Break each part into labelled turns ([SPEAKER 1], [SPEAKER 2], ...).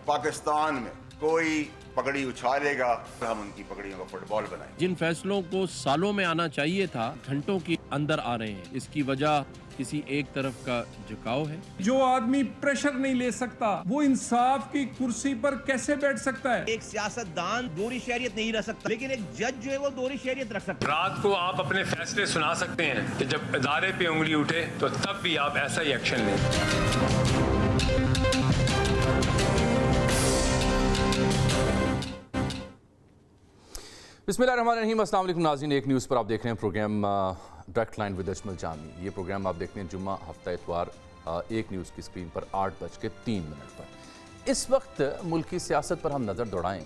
[SPEAKER 1] पाकिस्तान में कोई पगड़ी उछालेगा तो हम उनकी पगड़ियों का फुटबॉल बनाएंगे।
[SPEAKER 2] जिन फैसलों को सालों में आना चाहिए था, घंटों के अंदर आ रहे हैं। इसकी वजह किसी एक तरफ का झुकाव है।
[SPEAKER 3] जो आदमी प्रेशर नहीं ले सकता वो इंसाफ की कुर्सी पर कैसे बैठ सकता है?
[SPEAKER 4] एक सियासतदान दोहरी शहरियत नहीं रह सकता, लेकिन एक जज जो है वो दोहरी शहरियत रख सकता है।
[SPEAKER 5] रात को आप अपने फैसले सुना सकते हैं कि जब इदारे पे उंगली उठे तो तब भी आप ऐसा ही एक्शन लें।
[SPEAKER 6] बिस्मिल्लाहिर्रहमानिर्रहीम, अस्सलाम वालेकुम नाज़रीन। एक न्यूज़ पर आप देख रहे हैं programme direct line with Ajmal Jami. ये प्रोग्राम आप देखते हैं जुम्मा हफ्ता इतवार एक न्यूज़ की स्क्रीन पर 8:03 पर। इस वक्त मुल्क की सियासत पर हम नज़र दौड़ाएं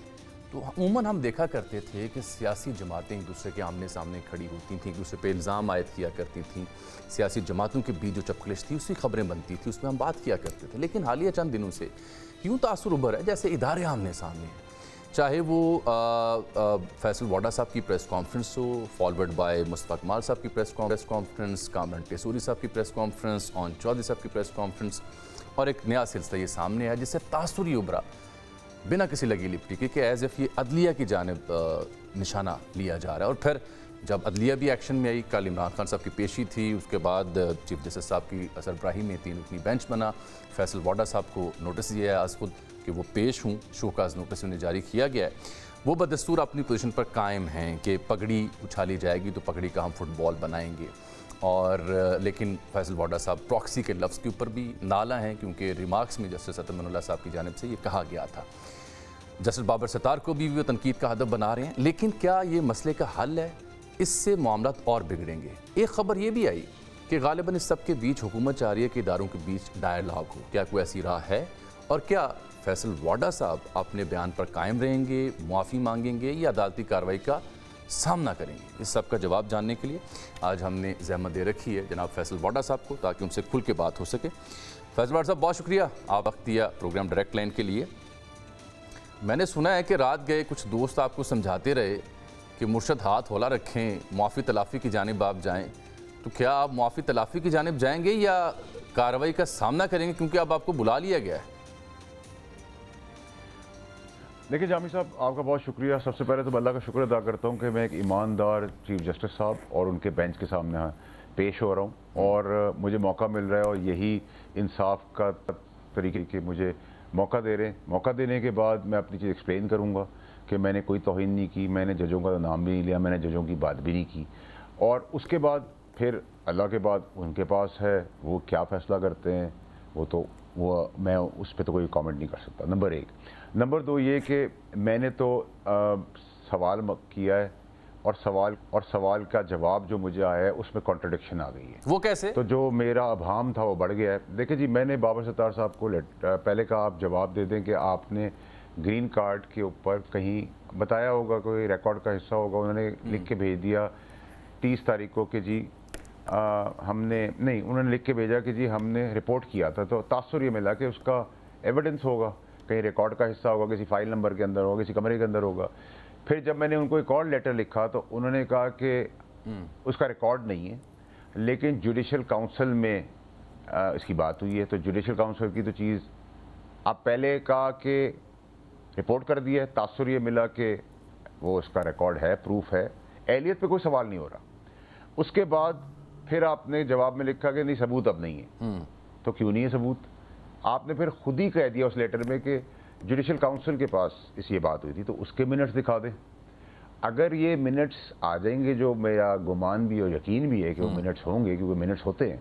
[SPEAKER 6] तो अमूमन हम देखा करते थे कि सियासी जमातें एक दूसरे के आमने सामने खड़ी होती थीं, एक दूसरे पर इल्ज़ाम आयद किया करती थीं। सियासी जमातों के बीच जो चपकलिश थी उसकी खबरें बनती थी, उसमें हम बात किया करते थे। लेकिन हालिया चंद दिनों से यूँ तासुर उभर है जैसे इदारे आमने सामने हैं, चाहे वो फैसल वाडा साहब की प्रेस कॉन्फ्रेंस हो, फॉरवर्ड बाय मुस्तफा कमाल साहब की प्रेस कॉन्फ्रेंस, कामरान टेसूरी साहब की प्रेस कॉन्फ्रेंस, ऑन चौधरी साहब की प्रेस कॉन्फ्रेंस, और एक नया सिलसिला ये सामने आया जिससे तासुर ही उभरा बिना किसी लगी लिपटी के कि एज एफ ये अदलिया की जानिब निशाना लिया जा रहा है। और फिर जब अदलिया भी एक्शन में आई, कल इमरान खान साहब की पेशी थी, उसके बाद चीफ जस्टिस साहब की सरबराही में 3 रुकनी बेंच बना, फैसल वाडा साहब को नोटिस दिया है आज खुद कि वो पेश हूँ, शोकाज नोटिस उन्हें जारी किया गया है। वो बदस्तूर अपनी पोजीशन पर कायम हैं कि पगड़ी उछाली जाएगी तो पगड़ी का हम फुटबॉल बनाएंगे। और लेकिन फैसल वाडा साहब प्रॉक्सी के लफ्ज़ के ऊपर भी नाला हैं, क्योंकि रिमार्क्स में जस्टिस अतमनुल्लाह साहब की जानिब से ये कहा गया था। जस्टिस बाबर सत्तार को भी वो तनकीद का हदफ बना रहे हैं। लेकिन क्या ये मसले का हल है? इससे मामलात और बिगड़ेंगे। एक ख़बर ये भी आई कि गालिबन इस सब के बीच हुकूमत चाह रही है कि इदारों के बीच डायलॉग हो। क्या कोई ऐसी राह है? और क्या फैसल वाडा साहब अपने बयान पर कायम रहेंगे, मुआफ़ी मांगेंगे या अदालती कार्रवाई का सामना करेंगे? इस सब का जवाब जानने के लिए आज हमने ज़हमत दे रखी है जनाब फैसल वाडा साहब को, ताकि उनसे खुल के बात हो सके। फैसल वाडा साहब, बहुत शुक्रिया आप वक्त दिया प्रोग्राम डायरेक्ट लाइन के लिए। मैंने सुना है कि रात गए कुछ दोस्त आपको समझाते रहे कि मुर्शद हाथ हौला रखें, मुआफ़ी तलाफ़ी की जानिब आप जाएँ। तो क्या आप मुआफ़ी तलाफ़ी की जानिब जाएंगे या कार्रवाई का सामना करेंगे, क्योंकि अब आपको बुला लिया गया है?
[SPEAKER 7] देखिए जामी साहब, आपका बहुत शुक्रिया। सबसे पहले तो अल्लाह का शुक्र अदा करता हूँ कि मैं एक ईमानदार चीफ जस्टिस साहब और उनके बेंच के सामने पेश हो रहा हूँ और मुझे मौका मिल रहा है, और यही इंसाफ का तरीके के मुझे मौका दे रहे हैं। मौका देने के बाद मैं अपनी चीज़ एक्सप्लेन करूँगा कि मैंने कोई तौहीन नहीं की, मैंने जजों का नाम भी नहीं लिया, मैंने जजों की बात भी नहीं की। और उसके बाद फिर अल्लाह के बाद उनके पास है, वो क्या फ़ैसला करते हैं वो मैं उस पर तो कोई कमेंट नहीं कर सकता, नंबर 1। नंबर 2 ये कि मैंने तो सवाल किया है और सवाल का जवाब जो मुझे आया है उसमें कॉन्ट्रडिक्शन आ गई है।
[SPEAKER 6] वो कैसे?
[SPEAKER 7] तो जो मेरा अभाम था वो बढ़ गया है। देखिए जी, मैंने बाबर सत्तार साहब को पहले कहा आप जवाब दे दें कि आपने ग्रीन कार्ड के ऊपर कहीं बताया होगा, कोई रिकॉर्ड का हिस्सा होगा, उन्होंने लिख के भेज दिया 30 तारीख को कि जी उन्होंने लिख के भेजा कि जी हमने रिपोर्ट किया था। तो तासुर ये मिला कि उसका एविडेंस होगा, कहीं रिकॉर्ड का हिस्सा होगा, किसी फाइल नंबर के अंदर होगा, किसी कमरे के अंदर होगा। फिर जब मैंने उनको एक और लेटर लिखा तो उन्होंने कहा कि उसका रिकॉर्ड नहीं है, लेकिन जुडिशल काउंसिल में इसकी बात हुई है। तो जुडिशल काउंसिल की तो चीज़ आप पहले कहा कि रिपोर्ट कर दिया है, तासुर ये मिला कि वो उसका रिकॉर्ड है, प्रूफ है, एहलियत पे कोई सवाल नहीं हो रहा। उसके बाद फिर आपने जवाब में लिखा कि नहीं सबूत अब नहीं है। तो क्यों नहीं है सबूत? आपने फिर खुद ही कह दिया उस लेटर में कि जुडिशल काउंसिल के पास ये बात हुई थी, तो उसके मिनट्स दिखा दें। अगर ये मिनट्स आ जाएंगे, जो मेरा गुमान भी और यकीन भी है कि वो मिनट्स होंगे, क्योंकि मिनट्स होते हैं,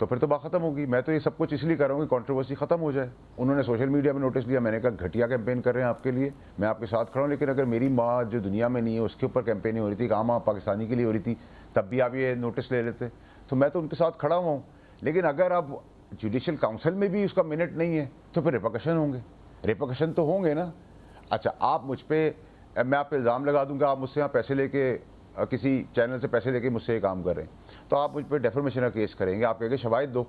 [SPEAKER 7] तो फिर तो बात ख़त्म होगी। मैं तो ये सब कुछ इसलिए कर रहा हूँ कि कंट्रोवर्सी ख़त्म हो जाए। उन्होंने सोशल मीडिया में नोटिस लिया, मैंने कहा घटिया कैंपेन कर रहे हैं आपके लिए, मैं आपके साथ खड़ा हूँ। लेकिन अगर मेरी माँ जो दुनिया में नहीं है उसके ऊपर कैंपेनिंग हो रही थी, आम पाकिस्तानी के लिए हो रही थी, तब भी आप ये नोटिस ले लेते। तो मैं तो उनके साथ खड़ा हुआ हूँ। लेकिन अगर अब जुडिशल काउंसिल में भी उसका मिनट नहीं है तो फिर रिपरकशन होंगे, रिपरकशन तो होंगे ना। अच्छा, आप मुझ पर, मैं आप पे इल्ज़ाम लगा दूँगा आप मुझसे यहाँ पैसे लेके, किसी चैनल से पैसे लेके मुझसे ये काम कर रहे हैं, तो आप मुझ पर डेफर्मेशन का केस करेंगे, आप कहेंगे शवाहिद दो।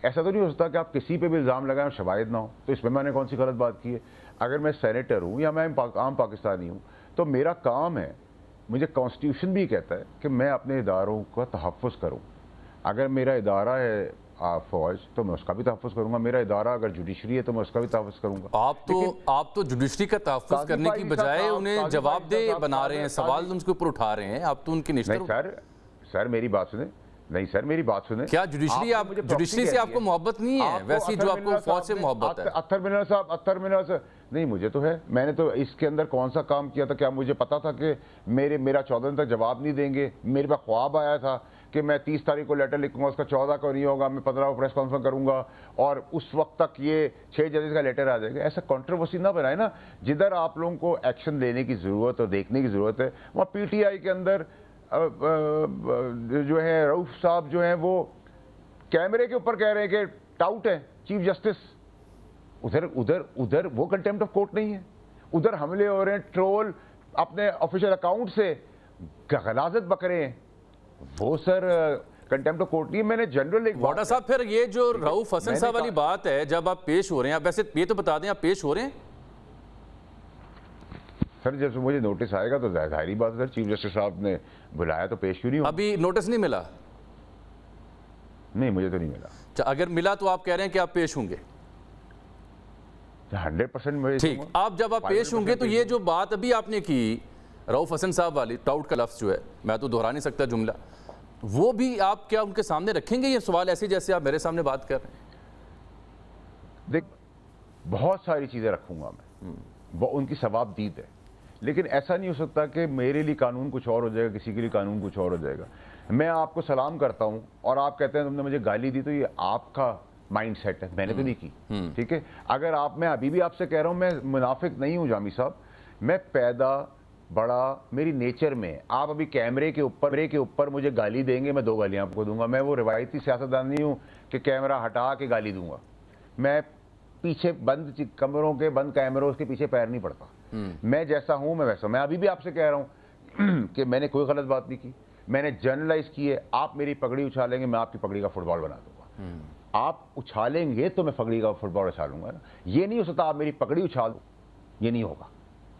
[SPEAKER 7] ऐसा तो नहीं हो सकता कि आप किसी पे भी इल्ज़ाम लगाएं और शवाहिद ना हो। तो इसमें मैंने कौन सी गलत बात की है? अगर मैं सेनेटर हूँ या मैं आम पाकिस्तानी हूँ तो मेरा काम है, मुझे कॉन्स्टिट्यूशन भी कहता है कि मैं अपने इदारों का तहफ़्फ़ुज़ करूँ। अगर मेरा इदारा है फौज तो मैं उसका भी तहफ़्फ़ुज़ करूँगा, मेरा इदारा अगर जुडिशरी है तो मैं उसका भी तहफ़्फ़ुज़ करूँगा।
[SPEAKER 6] आप तो जुडिशरी का तहफ़्फ़ुज़ करने की बजाय उन्हें जवाबदेह बना रहे हैं, सवाल उनके ऊपर उठा रहे हैं, आप तो उनकी निश्चित।
[SPEAKER 7] नहीं सर मेरी बात सुने, नहीं सर मेरी बात सुने।
[SPEAKER 6] क्या जुडिशरी से आपको मोहब्बत नहीं है वैसी जो आपको फौज से मोहब्बत है?
[SPEAKER 7] अख्तर मिनर साहब नहीं, मुझे तो है, मैंने तो इसके अंदर कौन सा काम किया था? क्या मुझे पता था कि मेरा 14 दिन तक जवाब नहीं देंगे? मेरे पास ख्वाब आया था कि मैं 30 तारीख को लेटर लिखूंगा, उसका 14 को नहीं होगा, मैं 15 को प्रेस कॉन्फ्रेंस करूंगा और उस वक्त तक ये 6 जजेस का लेटर आ जाएगा। ऐसा कंट्रोवर्सी ना बनाए ना। जिधर आप लोगों को एक्शन लेने की ज़रूरत और देखने की ज़रूरत है, वहाँ PTI के अंदर जो है रऊफ साहब जो हैं वो कैमरे के ऊपर कह रहे हैं कि टाउट है चीफ जस्टिस। उधर वो कंटेम्प्ट ऑफ कोर्ट नहीं है, उधर हमले हो रहे हैं, ट्रोल अपने ऑफिशियल अकाउंट से गलाजत बक रहे हैं, वो सर कंटेम्प्ट ऑफ कोर्ट नहीं है। मैंने जनरल
[SPEAKER 6] वाडा साहब फिर ये जो रऊफ हसन साहब वाली बात है, जब आप पेश हो रहे हैं, आप वैसे ये तो बता दें आप पेश हो रहे हैं?
[SPEAKER 7] सर जब मुझे नोटिस आएगा तो जाहिर बात है सर, चीफ जस्टिस साहब ने बुलाया तो पेश क्यों नहीं होगा?
[SPEAKER 6] अभी नोटिस नहीं मिला?
[SPEAKER 7] नहीं मुझे तो नहीं मिला।
[SPEAKER 6] अगर मिला तो आप कह रहे हैं कि आप पेश होंगे?
[SPEAKER 7] 100%
[SPEAKER 6] ठीक। आप जब आप पेश होंगे तो ये जो बात अभी आपने की रऊफ हसन साहब वाली, टाउट का लफ्ज़ जो है, मैं तो दोहरा नहीं सकता जुमला, वो भी आप क्या उनके सामने रखेंगे ये सवाल ऐसे जैसे आप मेरे सामने बात कर रहे हैं?
[SPEAKER 7] देख बहुत सारी चीज़ें रखूंगा मैं, वो उनकी सवाबदीद है, लेकिन ऐसा नहीं हो सकता कि मेरे लिए कानून कुछ और हो जाएगा, किसी के लिए कानून कुछ और हो जाएगा। मैं आपको सलाम करता हूं और आप कहते हैं तुमने मुझे गाली दी, तो ये आपका माइंड सेट है, मैंने तो नहीं की। ठीक है, अगर मैं अभी भी आपसे कह रहा हूं, मैं मुनाफिक नहीं हूं जामी साहब, मैं पैदा बड़ा मेरी नेचर में है। आप अभी कैमरे के ऊपर मुझे गाली देंगे, मैं 2 गालियां आपको दूंगा। मैं वो रिवायती सियासतदान नहीं हूं कि कैमरा हटा के गाली दूंगा। मैं पीछे बंद कमरों के बंद कैमरों के पीछे पैर नहीं पड़ता। मैं जैसा हूं मैं वैसा। मैं अभी भी आपसे कह रहा हूं कि मैंने कोई गलत बात नहीं की, मैंने जनरलाइज की है। आप मेरी पगड़ी उछालेंगे, मैं आपकी पगड़ी का फुटबॉल बना दूंगा। आप उछालेंगे तो मैं पगड़ी का फुटबॉल उछालूंगा ना। ये नहीं हो सकता आप मेरी पगड़ी उछाल दो, ये नहीं होगा।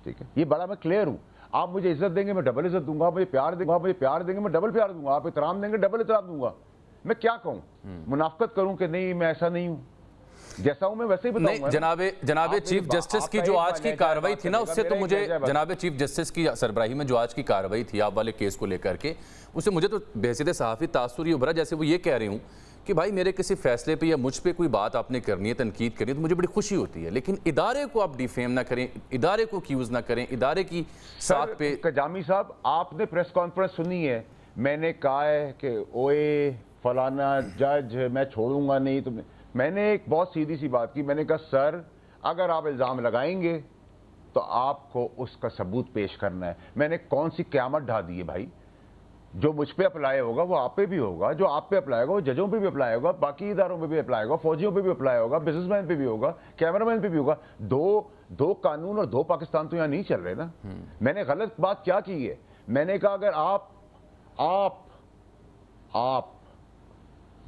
[SPEAKER 7] ठीक है, ये बड़ा मैं क्लियर हूं। आप मुझे इज्जत देंगे मैं डबल इज्जत दूंगा, मुझे प्यार देंगे मैं डबल प्यार दूंगा, आप इतराम देंगे डबल इतराम दूंगा। मैं क्या कहूं, मुनाफकत करूं कि नहीं मैं ऐसा नहीं हूं, जैसा हूं मैं वैसे ही बताऊंगा।
[SPEAKER 6] जनाबे चीफ जस्टिस की जो आज की कार्रवाई थी ना, उससे तो मुझे जनाबे चीफ जस्टिस की सरबराही में जो आज की कार्रवाई थी आप वाले केस को लेकर के, उससे मुझे तो बेहसियत सहाफ़ी तासुर ये उभरा जैसे वो ये कह रही हूँ कि भाई मेरे किसी फैसले पे या मुझ पे कोई बात आपने करनी है, तनकीद करनी है, तो मुझे बड़ी खुशी होती है, लेकिन इदारे को आप डिफेम ना करें, इदारे को एक्यूज ना करें, इदारे की साथ पे।
[SPEAKER 7] जामी साहब आपने प्रेस कॉन्फ्रेंस सुनी है, मैंने कहा है कि ओए फलाना जज मैं छोड़ूंगा नहीं। तुमने, मैंने एक बहुत सीधी सी बात की, मैंने कहा सर अगर आप इल्ज़ाम लगाएंगे तो आपको उसका सबूत पेश करना है। मैंने कौन सी क़यामत ढा दी है भाई? जो मुझ पे अप्लाई होगा वो आप पे भी होगा, जो आप पे अप्लाई होगा वो जजों पे भी अप्लाई होगा, बाकी इदारों पे भी अप्लाई होगा, फौजियों पे भी अप्लाई होगा, बिजनेसमैन पे भी होगा, कैमरामैन पे भी होगा। दो कानून और 2 पाकिस्तान तो यहाँ नहीं चल रहे ना। मैंने गलत बात क्या की है? मैंने कहा अगर आप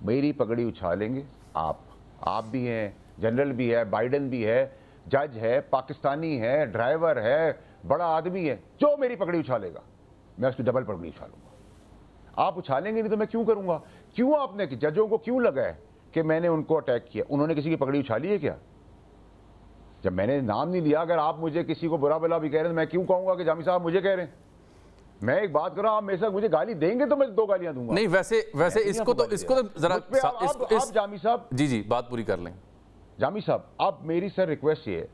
[SPEAKER 7] मेरी पगड़ी उछालेंगे, आप भी हैं, जनरल भी है, बाइडन भी है, जज है, पाकिस्तानी है, ड्राइवर है, बड़ा आदमी है, जो मेरी पगड़ी उछालेगा मैं उसकी डबल पगड़ी उछालूंगा। आप उछालेंगे नहीं तो मैं क्यों करूंगा? क्यों आपने जजों को क्यों लगा है कि मैंने उनको अटैक किया? उन्होंने किसी की पगड़ी उछाली है क्या? जब मैंने नाम नहीं लिया, अगर आप मुझे किसी को बुरा भला भी कह रहे हैं, मैं क्यों कहूंगा कि जामी साहब मुझे कह रहे हैं? मैं एक बात कर रहा हूं, आप मेरे साथ मुझे गाली देंगे तो मैं 2 गालियां दूंगा।
[SPEAKER 6] नहीं वैसे इसको तो जरा
[SPEAKER 7] जामी साहब
[SPEAKER 6] जी बात पूरी कर लें।
[SPEAKER 7] जामी साहब अब मेरी सर रिक्वेस्ट ये है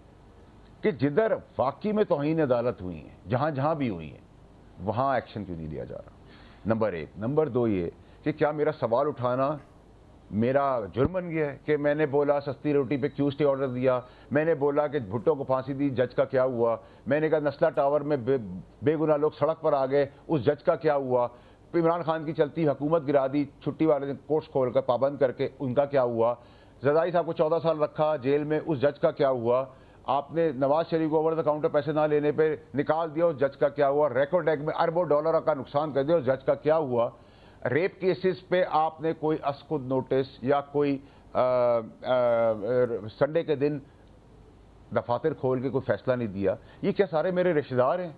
[SPEAKER 7] कि जिधर वाकई में तौहीन अदालत हुई है, जहां भी हुई है, वहां एक्शन क्यों नहीं लिया जा रहा? नंबर 1। नंबर 2 ये कि क्या मेरा सवाल उठाना मेरा जुर्म बन गया है कि मैंने बोला सस्ती रोटी पे क्यों स्टे ऑर्डर दिया, मैंने बोला कि भुट्टो को फांसी दी, जज का क्या हुआ, मैंने कहा नस्ला टावर में बेगुनाह लोग सड़क पर आ गए, उस जज का क्या हुआ, इमरान खान की चलती हुकूमत गिरा दी, छुट्टी वाले दिन कोर्ट्स खोलकर पाबंद करके, उनका क्या हुआ, जरदारी साहब को 14 साल रखा जेल में, उस जज का क्या हुआ, आपने नवाज शरीफ को ओवर द काउंटर पैसे ना लेने पे निकाल दिया, उस जज का क्या हुआ, रेकॉर्ड एक्ट में अरबों डॉलर का नुकसान कर दिया, उस जज का क्या हुआ, रेप केसेस पे आपने कोई अस्कुद नोटिस या कोई संडे के दिन दफातर खोल के कोई फैसला नहीं दिया। ये क्या सारे मेरे रिश्तेदार हैं?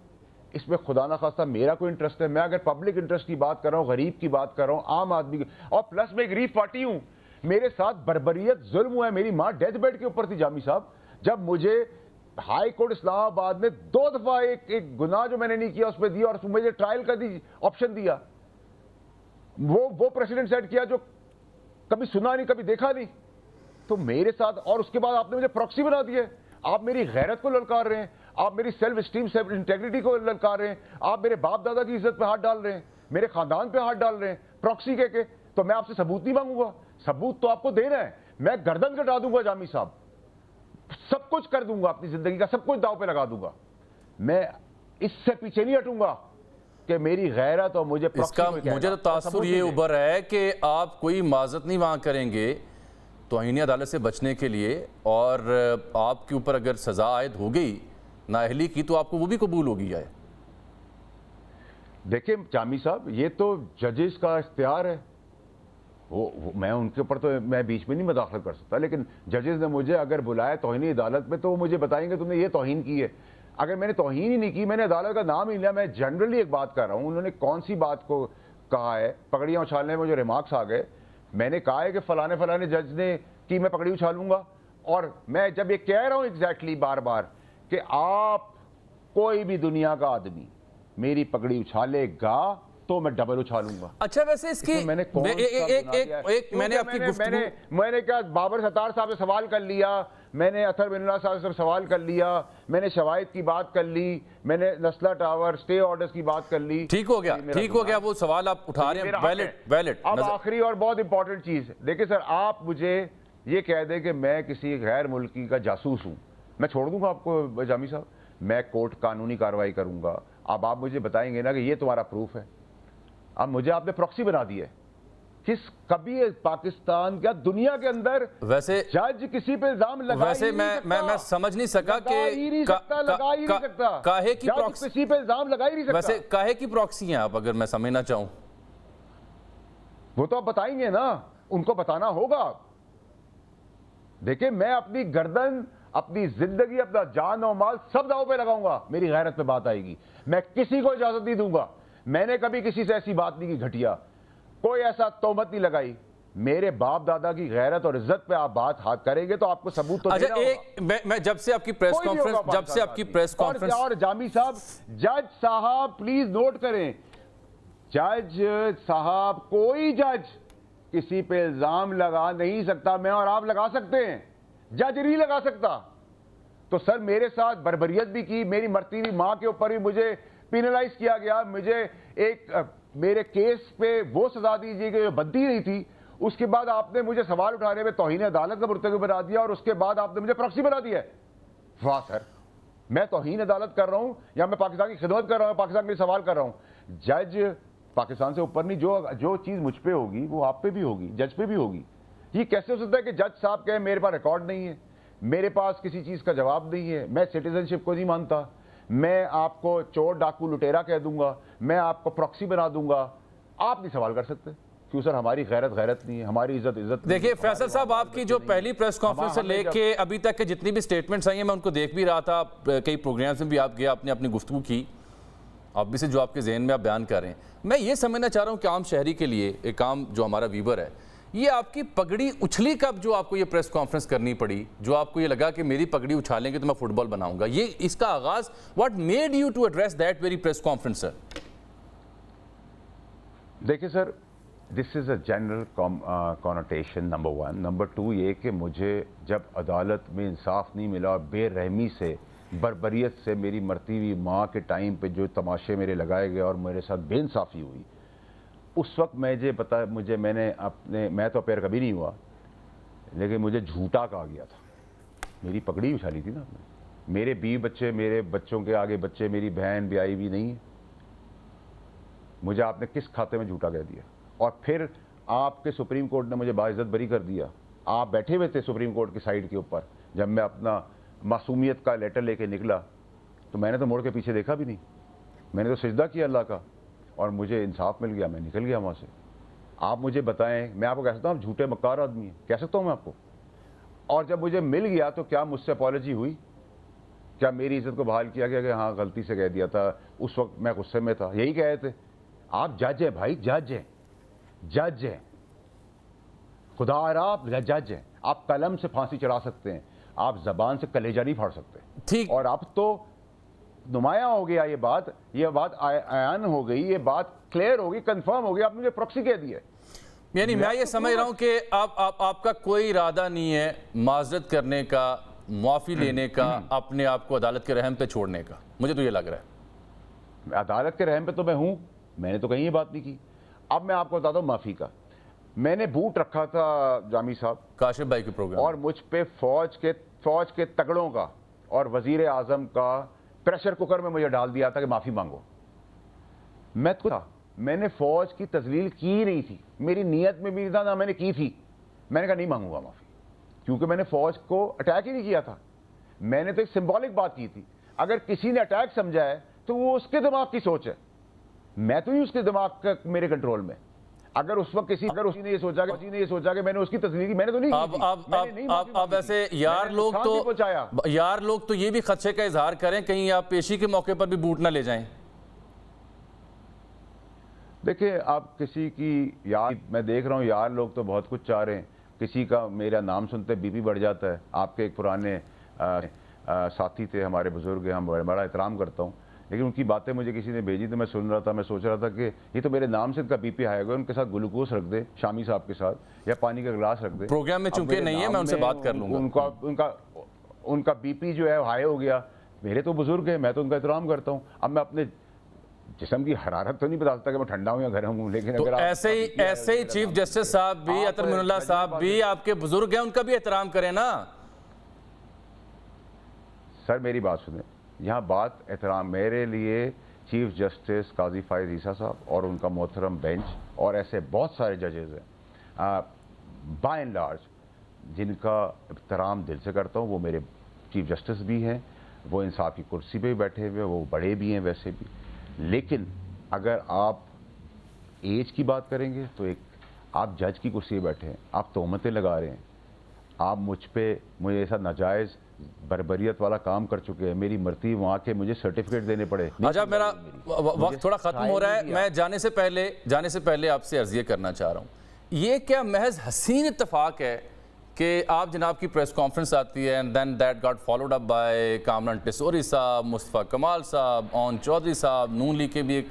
[SPEAKER 7] इसमें खुदा ना खास्ता मेरा कोई इंटरेस्ट है? मैं अगर पब्लिक इंटरेस्ट की बात कर रहा हूँ, गरीब की बात कर रहा हूँ, आम आदमी की, और प्लस मैं गरीब पार्टी हूँ, میرے ساتھ بربریت ظلم ہوا ہے. میری ماں ڈیتھ بیڈ کے اوپر تھی جامی صاحب, جب مجھے ہائی کورٹ اسلام آباد نے 2 دفعہ ایک گناہ جو میں نے نہیں کیا اس پہ دیا, اور مجھے ٹرائل کا آپشن دیا. وہ پریسیڈنٹ سیٹ کیا جو کبھی سنا نہیں, کبھی دیکھا نہیں. تو میرے ساتھ, اور اس کے بعد آپ نے مجھے پراکسی بنا دیا ہے. آپ میری غیرت کو للکار رہے ہیں, آپ میری سیلف اسٹیم سیلف انٹیگریٹی کو للکار رہے ہیں, آپ میرے باپ دادا کی عزت پہ ہاتھ ڈال رہے ہیں, میرے خاندان پہ ہاتھ ڈال رہے ہیں پراکسی کہہ کے. تو میں آپ سے ثبوت نہیں مانگوں گا, ثبوت تو آپ کو دینا ہے. میں گردن کٹا دوں گا جامی صاحب, سب کچھ کر دوں گا, اپنی زندگی کا سب کچھ داؤ پہ لگا دوں گا. میں اس سے پیچھے نہیں ہٹوں گا کہ میری غیرت اور مجھے
[SPEAKER 6] اس کا مجھے تو تاثر یہ ابھر ہے کہ آپ کوئی معذرت نہیں مانگ کریں گے توہین عدالت سے بچنے کے لیے, اور آپ کے اوپر اگر سزا عائد ہو گئی نااہلی کی تو آپ کو وہ بھی قبول ہوگی جائے.
[SPEAKER 7] دیکھیں جامی صاحب, یہ تو ججز کا اختیار ہے, میں ان کے اوپر تو میں بیچ میں نہیں مداخلت کر سکتا. لیکن ججز نے مجھے اگر بلایا توہین عدالت میں تو وہ مجھے بتائیں گے تم نے یہ توہین کی ہے. اگر میں نے توہین ہی نہیں کی, میں نے عدالت کا نام ہی لیا, میں جنرلی ایک بات کر رہا ہوں. انہوں نے کون سی بات کو کہا ہے, پگڑیاں اچھالنے میں جو ریمارکس آ گئے, میں نے کہا ہے کہ فلانے جج نے کی میں پگڑی اچھالوں گا. اور میں جب یہ کہہ رہا ہوں ایگزیکٹلی بار بار کہ آپ کوئی بھی دنیا کا آدمی میری پگڑی اچھالے گا تو میں ڈبل اچھالوں گا.
[SPEAKER 6] اچھا ویسے اس کی
[SPEAKER 7] میں نے کیا بابر ستار صاحب سے سوال کر لیا, میں نے اطہر بن اللہ صاحب سے سوال کر لیا, میں نے شواہد کی بات کر لی, میں نے نسلہ ٹاور سٹے آرڈرز کی بات کر لی.
[SPEAKER 6] ٹھیک ہو گیا وہ سوال آپ اٹھا رہے ہیں ویلڈ.
[SPEAKER 7] اب آخری اور بہت امپورٹنٹ چیز, دیکھیں سر, آپ مجھے یہ کہہ دیں کہ میں کسی غیر ملکی کا جاسوس ہوں, میں چھوڑ دوں گا آپ کو جامی صاحب, میں کورٹ قانونی کارروائی کروں گا. اب آپ مجھے بتائیں گے نا کہ یہ تمہارا پروف ہے. اب مجھے آپ نے پراکسی بنا دی ہے. کبھی پاکستان کیا دنیا کے اندر
[SPEAKER 6] ویسے
[SPEAKER 7] جج کسی پہ الزام لگا
[SPEAKER 6] ویسے میں سمجھ نہیں سکا کہ
[SPEAKER 7] لگا ہی نہیں سکتا,
[SPEAKER 6] کاہے کی پراکسی,
[SPEAKER 7] کسی پہ الزام لگا ہی نہیں سکتا.
[SPEAKER 6] ویسے کاہے کی پراکسی ہیں آپ, اگر میں سمجھنا چاہوں؟
[SPEAKER 7] وہ تو آپ بتائیں گے نا, ان کو بتانا ہوگا. دیکھیں میں اپنی گردن, اپنی زندگی, اپنا جان و مال سب داؤ پہ لگاؤں گا. میری غیرت پہ بات آئے گی, میں کسی کو اجازت نہیں دوں گا. میں نے کبھی کسی سے ایسی بات نہیں کی گھٹیا, کوئی ایسا تہمت نہیں لگائی. میرے باپ دادا کی غیرت اور عزت پہ آپ بات ہاتھ کریں گے تو آپ کو ثبوت تو دینا ہوگا.
[SPEAKER 6] میں جب سے آپ کی پریس کانفرنس
[SPEAKER 7] اور جامی صاحب, جج صاحب پلیز نوٹ کریں, جج صاحب کوئی جج کسی پہ الزام لگا نہیں سکتا. میں اور آپ لگا سکتے ہیں, جج نہیں لگا سکتا. تو سر میرے ساتھ بربریت بھی کی, میری مرتی ہوئی ماں کے اوپر بھی مجھے پینلائز کیا گیا, مجھے ایک میرے کیس پہ وہ سزا دیجیے کہ جو بنتی نہیں تھی. اس کے بعد آپ نے مجھے سوال اٹھانے میں توہین عدالت کا مرتکب بنا دیا, اور اس کے بعد آپ نے مجھے پراکسی بنا دیا ہے. واہ سر, میں توہین عدالت کر رہا ہوں یا میں پاکستان کی خدمت کر رہا ہوں, پاکستان کے لیے سوال کر رہا ہوں. جج پاکستان سے اوپر نہیں, جو چیز مجھ پہ ہوگی وہ آپ پہ بھی ہوگی, جج پہ بھی ہوگی. یہ کیسے ہو سکتا ہے کہ جج صاحب کہیں میرے پاس ریکارڈ نہیں ہے, میرے پاس کسی چیز کا جواب نہیں ہے, میں سٹیزن شپ کو نہیں مانتا, میں آپ کو چور ڈاکو لٹیرا کہہ دوں گا, میں آپ کو پراکسی بنا دوں گا. آپ نہیں سوال کر سکتے. کیوں سر, ہماری غیرت نہیں ہے, ہماری عزت نہیں.
[SPEAKER 6] دیکھیے فیصل صاحب, آپ کی جو پہلی پریس کانفرنس سے لے کے ابھی تک کے جتنی بھی سٹیٹمنٹس آئی ہیں, میں ان کو دیکھ بھی رہا تھا, کئی پروگرامز میں بھی آپ گئے, آپ نے اپنی گفتگو کی, اب بھی سے جو آپ کے ذہن میں آپ بیان کر رہے ہیں. میں یہ سمجھنا چاہ رہا ہوں کہ عام شہری کے لیے, ایک عام جو ہمارا ویور ہے, یہ آپ کی پگڑی اچھلی کب جو آپ کو یہ پریس کانفرنس کرنی پڑی, جو آپ کو یہ لگا کہ میری پگڑی اچھالیں گے تو میں فٹ بال بناؤں گا, یہ اس کا آغاز what made you to address that very press conference sir?
[SPEAKER 7] دیکھیں sir, this is a general connotation number 1. Number 2 یہ کہ مجھے جب عدالت میں انصاف نہیں ملا, بے رحمی سے, بربریت سے میری مرتی ہوئی ماں کے ٹائم پہ جو تماشے میرے لگائے گئے اور میرے ساتھ بے انصافی ہوئی, اس وقت میں تو اپیر کبھی نہیں ہوا, لیکن مجھے جھوٹا کہا گیا تھا. میری پگڑی اچھالی تھی نا آپ نے. میرے بیوی بچے, میرے بچوں کے آگے بچے, میری بہن بھی آئی بھی نہیں ہے. مجھے آپ نے کس کھاتے میں جھوٹا کہہ دیا؟ اور پھر آپ کے سپریم کورٹ نے مجھے باعزت بری کر دیا. آپ بیٹھے ہوئے تھے سپریم کورٹ کی سائڈ کے اوپر, جب میں اپنا معصومیت کا لیٹر لے کے نکلا تو میں نے تو موڑ کے پیچھے دیکھا بھی نہیں. میں نے تو سجدہ کیا اللہ کا, اور مجھے انصاف مل گیا, میں نکل گیا وہاں سے. آپ مجھے بتائیں, میں آپ کو کہہ سکتا ہوں آپ جھوٹے مکار آدمی ہیں, کہہ سکتا ہوں میں آپ کو. اور جب مجھے مل گیا تو کیا مجھ سے اپالوجی ہوئی؟ کیا میری عزت کو بحال کیا گیا کہ ہاں غلطی سے کہہ دیا تھا, اس وقت میں غصے میں تھا؟ یہی کہہ رہے تھے. آپ جج ہیں بھائی, جج ہیں. खुदा आप जज हैं, आप कलम से फांसी चढ़ा सकते हैं, आप जबान से कलेजा नहीं फाड़ सकते।
[SPEAKER 6] ठीक।
[SPEAKER 7] और अब तो नुमाया हो गया ये बात आयान हो गई, ये बात क्लियर होगी, कंफर्म होगी, आपने मुझे प्रॉक्सी कह दी है।
[SPEAKER 6] यानी मैं ये समझ रहा हूं कि आपका कोई इरादा नहीं है माजरत करने का, मुआफ़ी लेने का, अपने आप को अदालत के रहम पे छोड़ने का। मुझे तो ये लग रहा है
[SPEAKER 7] अदालत के रहम पे तो मैं हूं, मैंने तो कहीं ये बात नहीं की। अब मैं आपको बताता हूं माफ़ी का। मैंने बूट रखा था जामी साहब
[SPEAKER 6] काशिफ भाई के प्रोग्राम
[SPEAKER 7] और मुझ पे फौज के तगड़ों का और वजीर आजम का प्रेशर कुकर में मुझे डाल दिया था कि माफ़ी मांगो। मैंने फौज की तजलील की नहीं थी, मेरी नीयत में भी नहीं था, ना मैंने की थी। मैंने कहा नहीं मांगूंगा माफ़ी, क्योंकि मैंने फौज को अटैक ही नहीं किया था, मैंने तो एक सिंबॉलिक बात की थी। अगर किसी ने अटैक समझा है तो वो उसके दिमाग की सोच है, मैं तो ही उसके दिमाग का मेरे कंट्रोल में। अगर उस वक्त किसी ने ये सोचा कि मैंने उसकी तस्वीर की, मैंने तो नहीं की।
[SPEAKER 6] अब ऐसे यार लोग तो ये भी खदशे का इजहार करें कहीं आप पेशी के मौके पर भी बूट ना ले जाएं।
[SPEAKER 7] देखिए, आप किसी की यार, मैं देख रहा हूँ यार लोग तो बहुत कुछ चाह रहे हैं, किसी का मेरा नाम सुनते बीपी बढ़ जाता है। आपके एक पुराने साथी थे, हमारे बुजुर्ग हैं, हम बड़ा एहतराम करता हूँ, लेकिन उनकी बातें मुझे किसी ने भेजी तो मैं सुन रहा था, मैं सोच रहा था कि ये तो मेरे नाम से इनका बीपी हाई होगा, उनके साथ ग्लूकोज रख दे शामी साहब के साथ, या पानी का गिलास रख दे।
[SPEAKER 6] प्रोग्राम में चूंकि नहीं है, मैं उनसे बात कर लूंगा।
[SPEAKER 7] उनका बीपी जो है हाई हो गया। मेरे तो बुजुर्ग है, मैं तो उनका एहतराम करता हूँ। अब मैं अपने जिस्म की हरारत तो नहीं बता सकता कि मैं ठंडा हूँ या गर्म हूँ, लेकिन
[SPEAKER 6] तो
[SPEAKER 7] अगर
[SPEAKER 6] ऐसे ही चीफ जस्टिस साहब भी, अतर मिनुल्लाह साहब भी आपके बुजुर्ग हैं, उनका भी एहतराम करें ना।
[SPEAKER 7] सर मेरी बात सुने, यहाँ बात एहतराम, मेरे लिए चीफ जस्टिस काजी फायद ईसा साहब और उनका मोहतरम बेंच और ऐसे बहुत सारे जजेज हैं बाय एंड लार्ज जिनका एहतराम दिल से करता हूँ। वो मेरे चीफ जस्टिस भी हैं, वो इंसाफ की कुर्सी पे भी बैठे हुए, वो बड़े भी हैं वैसे भी। लेकिन अगर आप एज की बात करेंगे तो एक आप जज की कुर्सी पे बैठे हैं, आप तोहमतें लगा रहे हैं, आप मुझे ऐसा नाजायज़ बर्बरियत वाला काम कर चुके हैं। मेरी मर्ती वहाँ के मुझे सर्टिफिकेट देने पड़े।
[SPEAKER 6] अच्छा, मेरा वक्त थोड़ा ख़त्म हो रहा है, मैं जाने से पहले आपसे अर्ज़ ये करना चाह रहा हूँ, ये क्या महज हसीन इत्तेफाक है कि आप जनाब की प्रेस कॉन्फ्रेंस आती है and then that got followed up by Kamran Tessori साहब, मुस्तफ़ा कमाल साहब, ओन चौधरी साहब, नून लीग के भी एक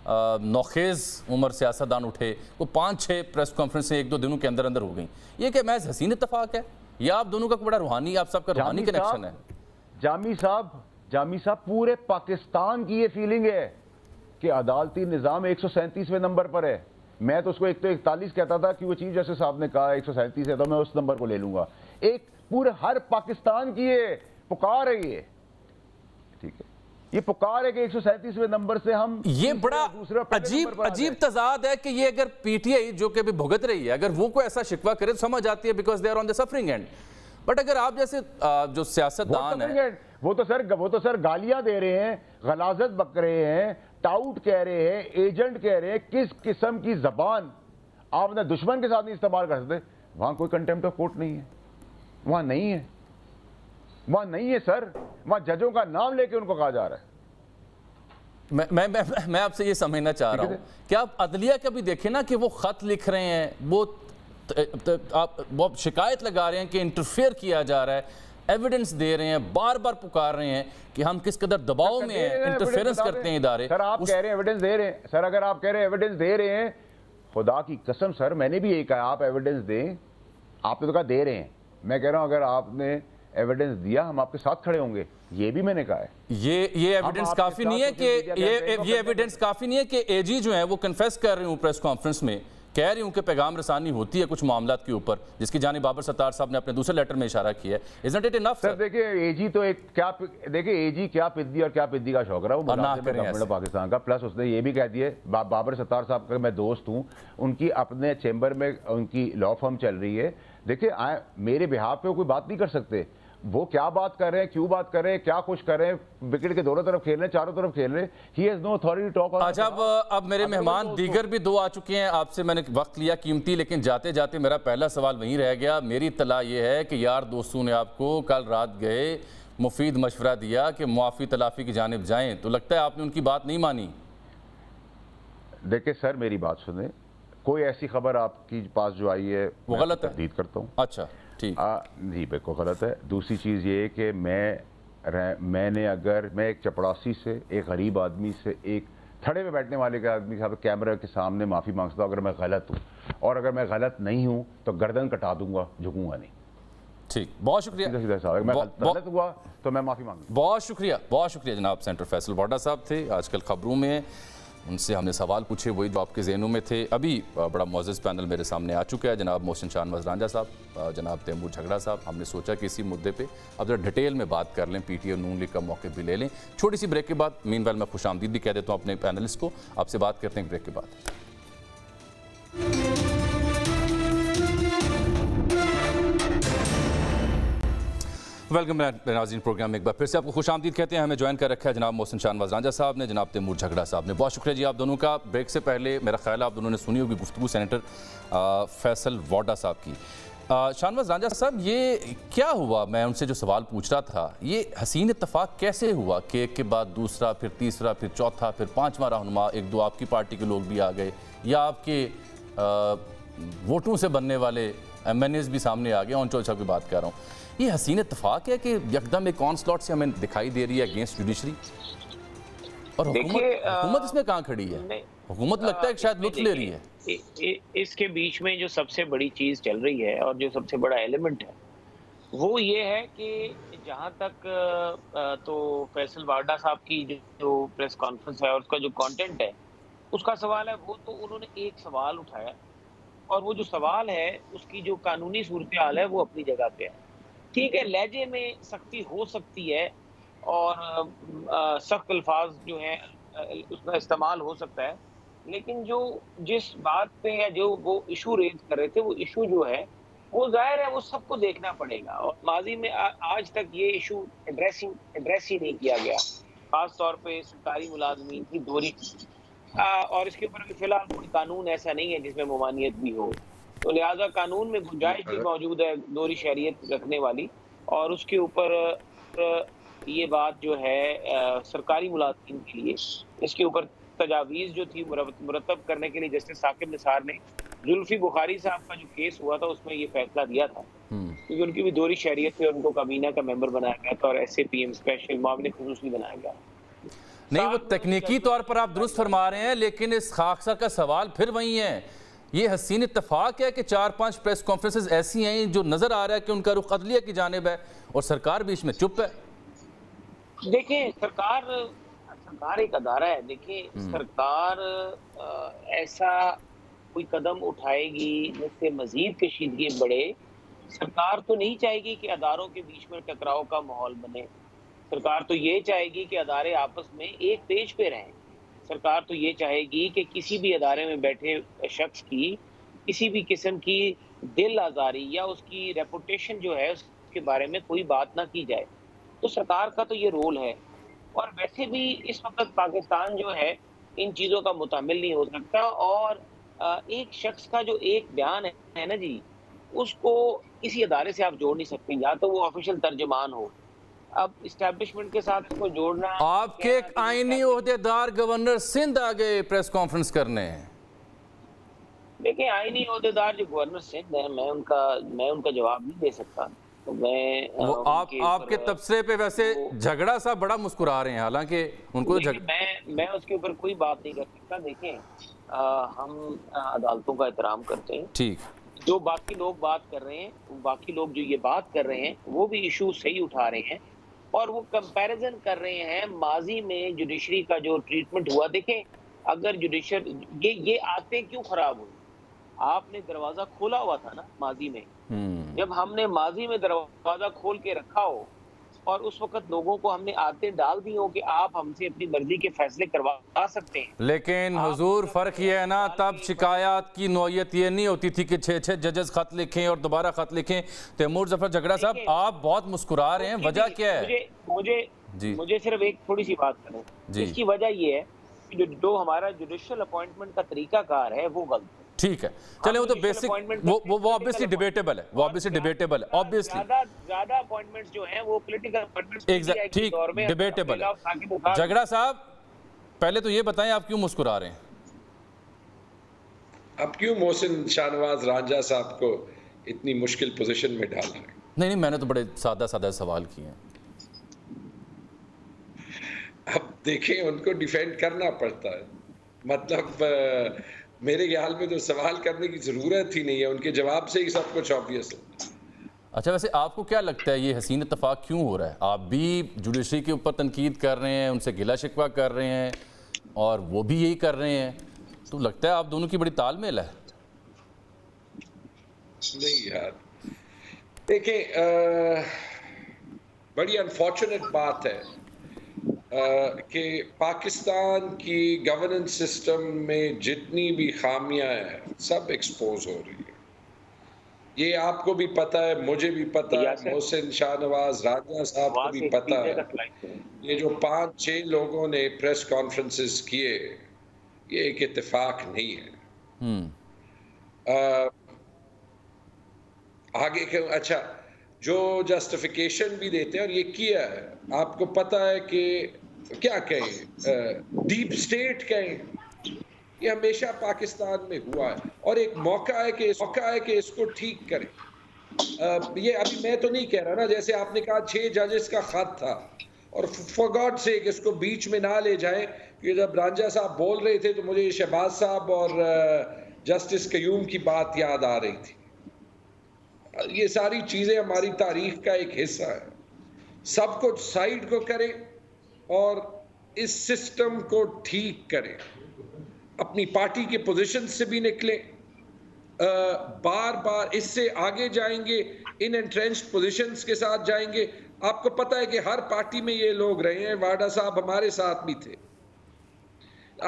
[SPEAKER 6] नौखेज़ उम्र सियासतदान उठे, वो 5-6 प्रेस कॉन्फ्रेंसें 1-2 दिनों के अंदर अंदर हो गई। ये क्या महज हसीन इत्तेफाक है या आप दोनों का बड़ा रूहानी, आप सबका रूहानी कनेक्शन है?
[SPEAKER 7] जामी साहब पूरे पाकिस्तान की ये फीलिंग है कि अदालती निज़ाम 137वें नंबर पर है। मैं तो उसको एक तो 41 कहता था कि वो चीफ जस्टिस साहब ने कहा 137 है, तो मैं उस नंबर को ले लूंगा। एक पूरे हर पाकिस्तान की ये पुकार है, ये ठीक है, ये पुकार है कि 137वें नंबर से हम,
[SPEAKER 6] ये बड़ा अजीब तजाद है कि ये अगर पीटीआई जो कि अभी भुगत रही है, अगर वो कोई ऐसा शिकवा करे तो समझ आती है, because they are on the suffering end. But अगर आप जैसे जो सियासतदान है,
[SPEAKER 7] वो तो सर गालियां दे रहे हैं, गलाजत बक रहे हैं, टाउट कह रहे हैं, एजेंट कह रहे हैं, किस किस्म की जबान आप अपने दुश्मन के साथ नहीं इस्तेमाल कर सकते। वहां कोई कंटेम्प्ट ऑफ कोर्ट नहीं है, वहां नहीं है सर, वहां जजों का नाम लेके उनको कहा जा रहा है।
[SPEAKER 6] मैं आपसे ये समझना चाह रहा हूं कि आप अदलिया का भी देखें ना कि वो खत लिख रहे हैं, वो शिकायत लगा रहे हैं कि इंटरफेयर किया जा रहा है, एविडेंस दे रहे हैं, बार बार पुकार रहे हैं कि हम किस कदर दबाव में हैं, इंटरफेरेंस करते हैं इदारे।
[SPEAKER 7] सर आप कह रहे हैं एविडेंस दे रहे हैं, सर अगर आप कह रहे हैं एविडेंस दे रहे हैं, खुदा की कसम सर मैंने भी यही कहा आप एविडेंस दें, आपने तो कहा दे रहे हैं, मैं कह रहा हूं अगर आपने एविडेंस दिया हम आपके साथ खड़े होंगे, ये भी मैंने कहा है।
[SPEAKER 6] ये एविडेंस काफी नहीं है कि ये एविडेंस काफी नहीं है कि एजी जो है वो कन्फेस कर रहे हूं प्रेस कॉन्फ्रेंस में, कह रही हूं कि पैगाम रसानी होती है कुछ मामलात के ऊपर, जिसकी जानिब बाबर सत्तार साहब ने अपने दूसरे लेटर में इशारा किया है। Isn't it enough,
[SPEAKER 7] sir? देखिए एजी तो एक क्या, देखिए एजी क्या पिद्दी और क्या पिद्दी का शौक रहा है, वो गवर्नमेंट पाकिस्तान का, प्लस उसने ये भी कह दिए बाबर सत्तार साहब का मैं दोस्त हूं, उनकी अपने चैम्बर में उनकी लॉ फर्म चल रही है। देखिए मेरे बिहाफ पे कोई बात नहीं कर सकते, वो क्या बात कर रहे हैं, क्यों बात कर रहे हैं, क्या कुछ कर रहे हैं, विकेट के दोनों तरफ खेल रहे हैं, चारों तरफ खेल रहे हैं, he has no authority talk.
[SPEAKER 6] अच्छा, अब मेरे मेहमान दीगर भी 2 आ चुके हैं, आपसे मैंने वक्त लिया कीमती, लेकिन जाते जाते मेरा पहला सवाल वहीं रह गया। मेरी इत्तला ये है कि यार दोस्तों ने आपको कल रात गए मुफीद मशवरा दिया कि मुआफ़ी तलाफ़ी की जानिब जाएं, तो लगता है आपने उनकी बात नहीं मानी।
[SPEAKER 7] देखिए सर मेरी बात सुने, کوئی ایسی خبر آپ کی پاس جو آئی ہے
[SPEAKER 6] وہ
[SPEAKER 7] میں
[SPEAKER 6] غلط ہے؟
[SPEAKER 7] تردید کرتا ہوں.
[SPEAKER 6] اچھا ٹھیک.
[SPEAKER 7] جی بالکل غلط ہے. دوسری چیز یہ ہے کہ میں نے اگر میں ایک چپڑاسی سے، ایک غریب آدمی سے، ایک تھڑے میں بیٹھنے والے کے آدمی صاحب کیمرہ کے سامنے معافی مانگتا ہوں اگر میں غلط ہوں، اور اگر میں غلط نہیں ہوں تو گردن کٹا دوں گا، جھکوں گا نہیں.
[SPEAKER 6] ٹھیک، بہت شکریہ.
[SPEAKER 7] سیدھا سیدھا صاحب، اگر میں غلط ہوا تو میں معافی مانگوں.
[SPEAKER 6] بہت شکریہ جناب سینیٹر فیصل واڈا صاحب تھے آج کل خبروں میں. ان سے ہم نے سوال پوچھے، وہی جو آپ کے ذہنوں میں تھے. ابھی بڑا معزز پینل میرے سامنے آ چکا ہے، جناب محسن شاہنواز رانجھا صاحب، جناب تیمور جھگڑا صاحب. ہم نے سوچا کہ اسی مدعے پہ اب ذرا ڈیٹیل میں بات کر لیں، پی ٹی اور نون لیگ کا موقع بھی لے لیں. چھوٹی سی بریک کے بعد مین ویل میں خوش آمدید بھی کہہ دیتا ہوں اپنے پینلسٹ کو. آپ سے بات کرتے ہیں بریک کے بعد. ویلکم ناظرین پروگرام میں ایک بار پھر سے آپ کو خوش آمدید کہتے ہیں. ہمیں جوائن کر رکھا ہے جناب محسن شاہنواز رانجھا صاحب نے، جناب تیمور جھگڑا صاحب نے. بہت شکریہ جی آپ دونوں کا. بریک سے پہلے میرا خیال ہے آپ دونوں نے سنی ہوگی گفتگو سینیٹر فیصل واڈا صاحب کی. شاہنواز رانجھا صاحب، یہ کیا ہوا؟ میں ان سے جو سوال پوچھ رہا تھا، یہ حسین اتفاق کیسے ہوا کہ ایک کے بعد دوسرا، پھر تیسرا، پھر چوتھا، پھر پانچواں رہنما، ایک دو آپ کی پارٹی کے لوگ بھی آ گئے، یا آپ کے ووٹوں سے بننے والے ایم این ایز بھی سامنے آ گئے. اون چوچا کی بات کر رہا ہوں. یہ حسین اتفاق ہے کہ یکدم ایک آن سلاٹ سے ہمیں دکھائی دے رہی ہے اگینسٹ جوڈیشری، اور حکومت اس میں کہاں کھڑی ہے؟ حکومت لگتا ہے کہ شاید لطف لے رہی ہے.
[SPEAKER 8] اس کے بیچ میں جو سب سے بڑی چیز چل رہی ہے اور جو سب سے بڑا ایلیمنٹ ہے وہ یہ ہے کہ جہاں تک تو فیصل واڈا صاحب کی جو پریس کانفرنس ہے اور اس کا جو کانٹینٹ ہے اس کا سوال ہے، وہ تو انہوں نے ایک سوال اٹھایا، اور وہ جو سوال ہے اس کی جو قانونی صورتحال ہے وہ اپنی جگہ پہ ہے. ٹھیک ہے، لہجے میں سختی ہو سکتی ہے اور سخت الفاظ جو ہیں اس کا استعمال ہو سکتا ہے، لیکن جو جس بات پہ یا جو وہ ایشو ریز کر رہے تھے، وہ ایشو جو ہے وہ ظاہر ہے وہ سب کو دیکھنا پڑے گا. اور ماضی میں آج تک یہ ایشو ایڈریس ہی نہیں کیا گیا، خاص طور پہ سرکاری ملازمین کی دوہری، اور اس کے اوپر فی الحال کوئی قانون ایسا نہیں ہے جس میں ممانعت بھی ہو، تو لہٰذا قانون میں گنجائش بھی موجود ہے دوہری شہریت رکھنے والی. اور اس کے اوپر یہ بات جو ہے سرکاری ملازمین کے لیے، اس کے اوپر تجاویز جو تھی مرتب کرنے کے لیے جسٹس ثاقب نثار نے زلفی بخاری صاحب کا جو کیس ہوا تھا اس میں یہ فیصلہ دیا تھا، کیونکہ ان کی بھی دوہری شہریت تھی اور ان کو کابینہ کا ممبر بنایا گیا تھا اور S A P M special معاون خصوصی بنایا گیا.
[SPEAKER 6] نہیں، وہ تکنیکی طور پر آپ درست فرما رہے ہیں، لیکن اس خاکسار کا سوال پھر وہی ہے. یہ حسین اتفاق ہے کہ 4-5 پریس کانفرنسز ایسی ہیں جو نظر آ رہا ہے کہ ان کا رخ عدلیہ کی جانب ہے اور سرکار بیچ میں چپ ہے.
[SPEAKER 8] دیکھیں، سرکار ایک ادارہ ہے. دیکھیں، سرکار ایسا کوئی قدم اٹھائے گی جس سے مزید کشیدگی بڑھے. سرکار تو نہیں چاہے گی کہ اداروں کے بیچ میں ٹکراؤ کا ماحول بنے. سرکار تو یہ چاہے گی کہ ادارے آپس میں ایک پیج پہ رہیں. سرکار تو یہ چاہے گی کہ کسی بھی ادارے میں بیٹھے شخص کی کسی بھی قسم کی دل آزاری یا اس کی ریپوٹیشن جو ہے اس کے بارے میں کوئی بات نہ کی جائے. تو سرکار کا تو یہ رول ہے. اور ویسے بھی اس وقت پاکستان جو ہے ان چیزوں کا متحمل نہیں ہو سکتا، اور ایک شخص کا جو ایک بیان ہے نا جی، اس کو کسی ادارے سے آپ جوڑ نہیں سکتے، یا تو وہ آفیشیل ترجمان ہو. اب اسٹیبلشمنٹ کے ساتھ اس کو جوڑنا،
[SPEAKER 6] آپ کے ایک آئینی عہدیدار گورنر سندھ آ گئے پریس کانفرنس کرنے.
[SPEAKER 8] دیکھیں، آئینی عہدیدار جو گورنر سندھ ہے، میں ان کا جواب نہیں دے سکتا.
[SPEAKER 6] آپ کے تبصرے پہ ویسے جھگڑا صاحب بڑا مسکرا رہے ہیں، حالانکہ ان کو
[SPEAKER 8] میں اس کے اوپر کوئی بات نہیں کر سکتا. دیکھیں، ہم عدالتوں کا احترام کرتے ہیں.
[SPEAKER 6] ٹھیک،
[SPEAKER 8] جو باقی لوگ بات کر رہے ہیں، باقی لوگ جو یہ بات کر رہے ہیں وہ بھی ایشو صحیح اٹھا رہے ہیں، اور وہ کمپیریزن کر رہے ہیں ماضی میں جوڈیشری کا جو ٹریٹمنٹ ہوا. دیکھیں، اگر جوڈیشر یہ آتے کیوں خراب ہوئی؟ آپ نے دروازہ کھولا ہوا تھا نا ماضی میں. جب ہم نے ماضی میں دروازہ کھول کے رکھا ہو اور اس وقت لوگوں کو ہم نے عادتیں ڈال دی ہو کہ آپ ہم سے اپنی مرضی کے فیصلے کروا سکتے ہیں.
[SPEAKER 6] لیکن حضور فرق یہ ہے نا، تب شکایات کی نوعیت یہ نہیں ہوتی تھی کہ 6 ججز خط لکھیں اور دوبارہ خط لکھیں. تیمور ظفر جھگڑا صاحب، آپ بہت مسکرا رہے ہیں، وجہ کیا ہے؟
[SPEAKER 8] مجھے صرف ایک تھوڑی سی بات کریں. اس کی وجہ یہ ہے کہ جو ہمارا جوڈیشل اپوائنٹمنٹ کا طریقہ کار ہے وہ غلط ہے.
[SPEAKER 6] ٹھیک ہے، چلیں، وہ تو بیسک، وہ obviously debatable ہے، وہ obviously debatable ہے، obviously.
[SPEAKER 8] زیادہ اپوائنٹمنٹس جو ہیں وہ پولیٹیکل اپوائنٹمنٹس
[SPEAKER 6] ٹھیک، debatable ہے. جھگڑا صاحب، پہلے تو یہ بتائیں آپ کیوں مسکرا رہے ہیں؟
[SPEAKER 9] اب کیوں محسن شاہنواز رانجھا صاحب کو اتنی مشکل پوزیشن میں ڈالا ہے؟
[SPEAKER 6] نہیں میں نے تو بڑے سادہ سوال کیے ہیں.
[SPEAKER 9] اب دیکھیں ان کو ڈیفینڈ کرنا پڑتا ہے. مطلب میرے خیال میں تو سوال کرنے کی ضرورت ہی نہیں ہے، ان کے جواب سے ہی سب کچھ آبویس ہے.
[SPEAKER 6] اچھا ویسے آپ کو کیا لگتا ہے یہ حسین اتفاق کیوں ہو رہا ہے؟ آپ بھی جوڈیشری کے اوپر تنقید کر رہے ہیں، ان سے گلہ شکوہ کر رہے ہیں اور وہ بھی یہی کر رہے ہیں، تو لگتا ہے آپ دونوں کی بڑی تال میل ہے.
[SPEAKER 9] نہیں یار دیکھیں بڑی انفارچونیٹ بات ہے کہ پاکستان کی گورننس سسٹم میں جتنی بھی خامیاں ہیں سب ایکسپوز ہو رہی ہیں. یہ آپ کو بھی پتہ ہے، مجھے بھی پتہ ہے، محسن شاہنواز رانجھا صاحب کو بھی پتہ ہے. یہ جو 5-6 لوگوں نے پریس کانفرنسز کیے یہ ایک اتفاق نہیں ہے. آگے اچھا جو جسٹیفیکیشن بھی دیتے ہیں اور یہ کیا ہے، آپ کو پتہ ہے کہ کیا کہیں ڈیپ سٹیٹ کہیں، یہ ہمیشہ پاکستان میں ہوا ہے اور ایک موقع ہے کہ اس کو ٹھیک کریں. یہ ابھی میں تو نہیں کہہ رہا نا، جیسے آپ نے کہا 6 ججز کا خط تھا اور فار گاڈ سیک اس کو بیچ میں نہ لے جائیں، کہ جب رانجھا صاحب بول رہے تھے تو مجھے شہباز صاحب اور جسٹس قیوم کی بات یاد آ رہی تھی. یہ ساری چیزیں ہماری تاریخ کا ایک حصہ ہے. سب کچھ سائیڈ کو کریں اور اس سسٹم کو ٹھیک کریں. اپنی پارٹی کے پوزیشن سے بھی نکلیں، بار بار اس سے آگے جائیں گے، ان انٹرینچڈ پوزیشنز کے ساتھ جائیں گے. آپ کو پتہ ہے کہ ہر پارٹی میں یہ لوگ رہے ہیں، واڈا صاحب ہمارے ساتھ بھی تھے.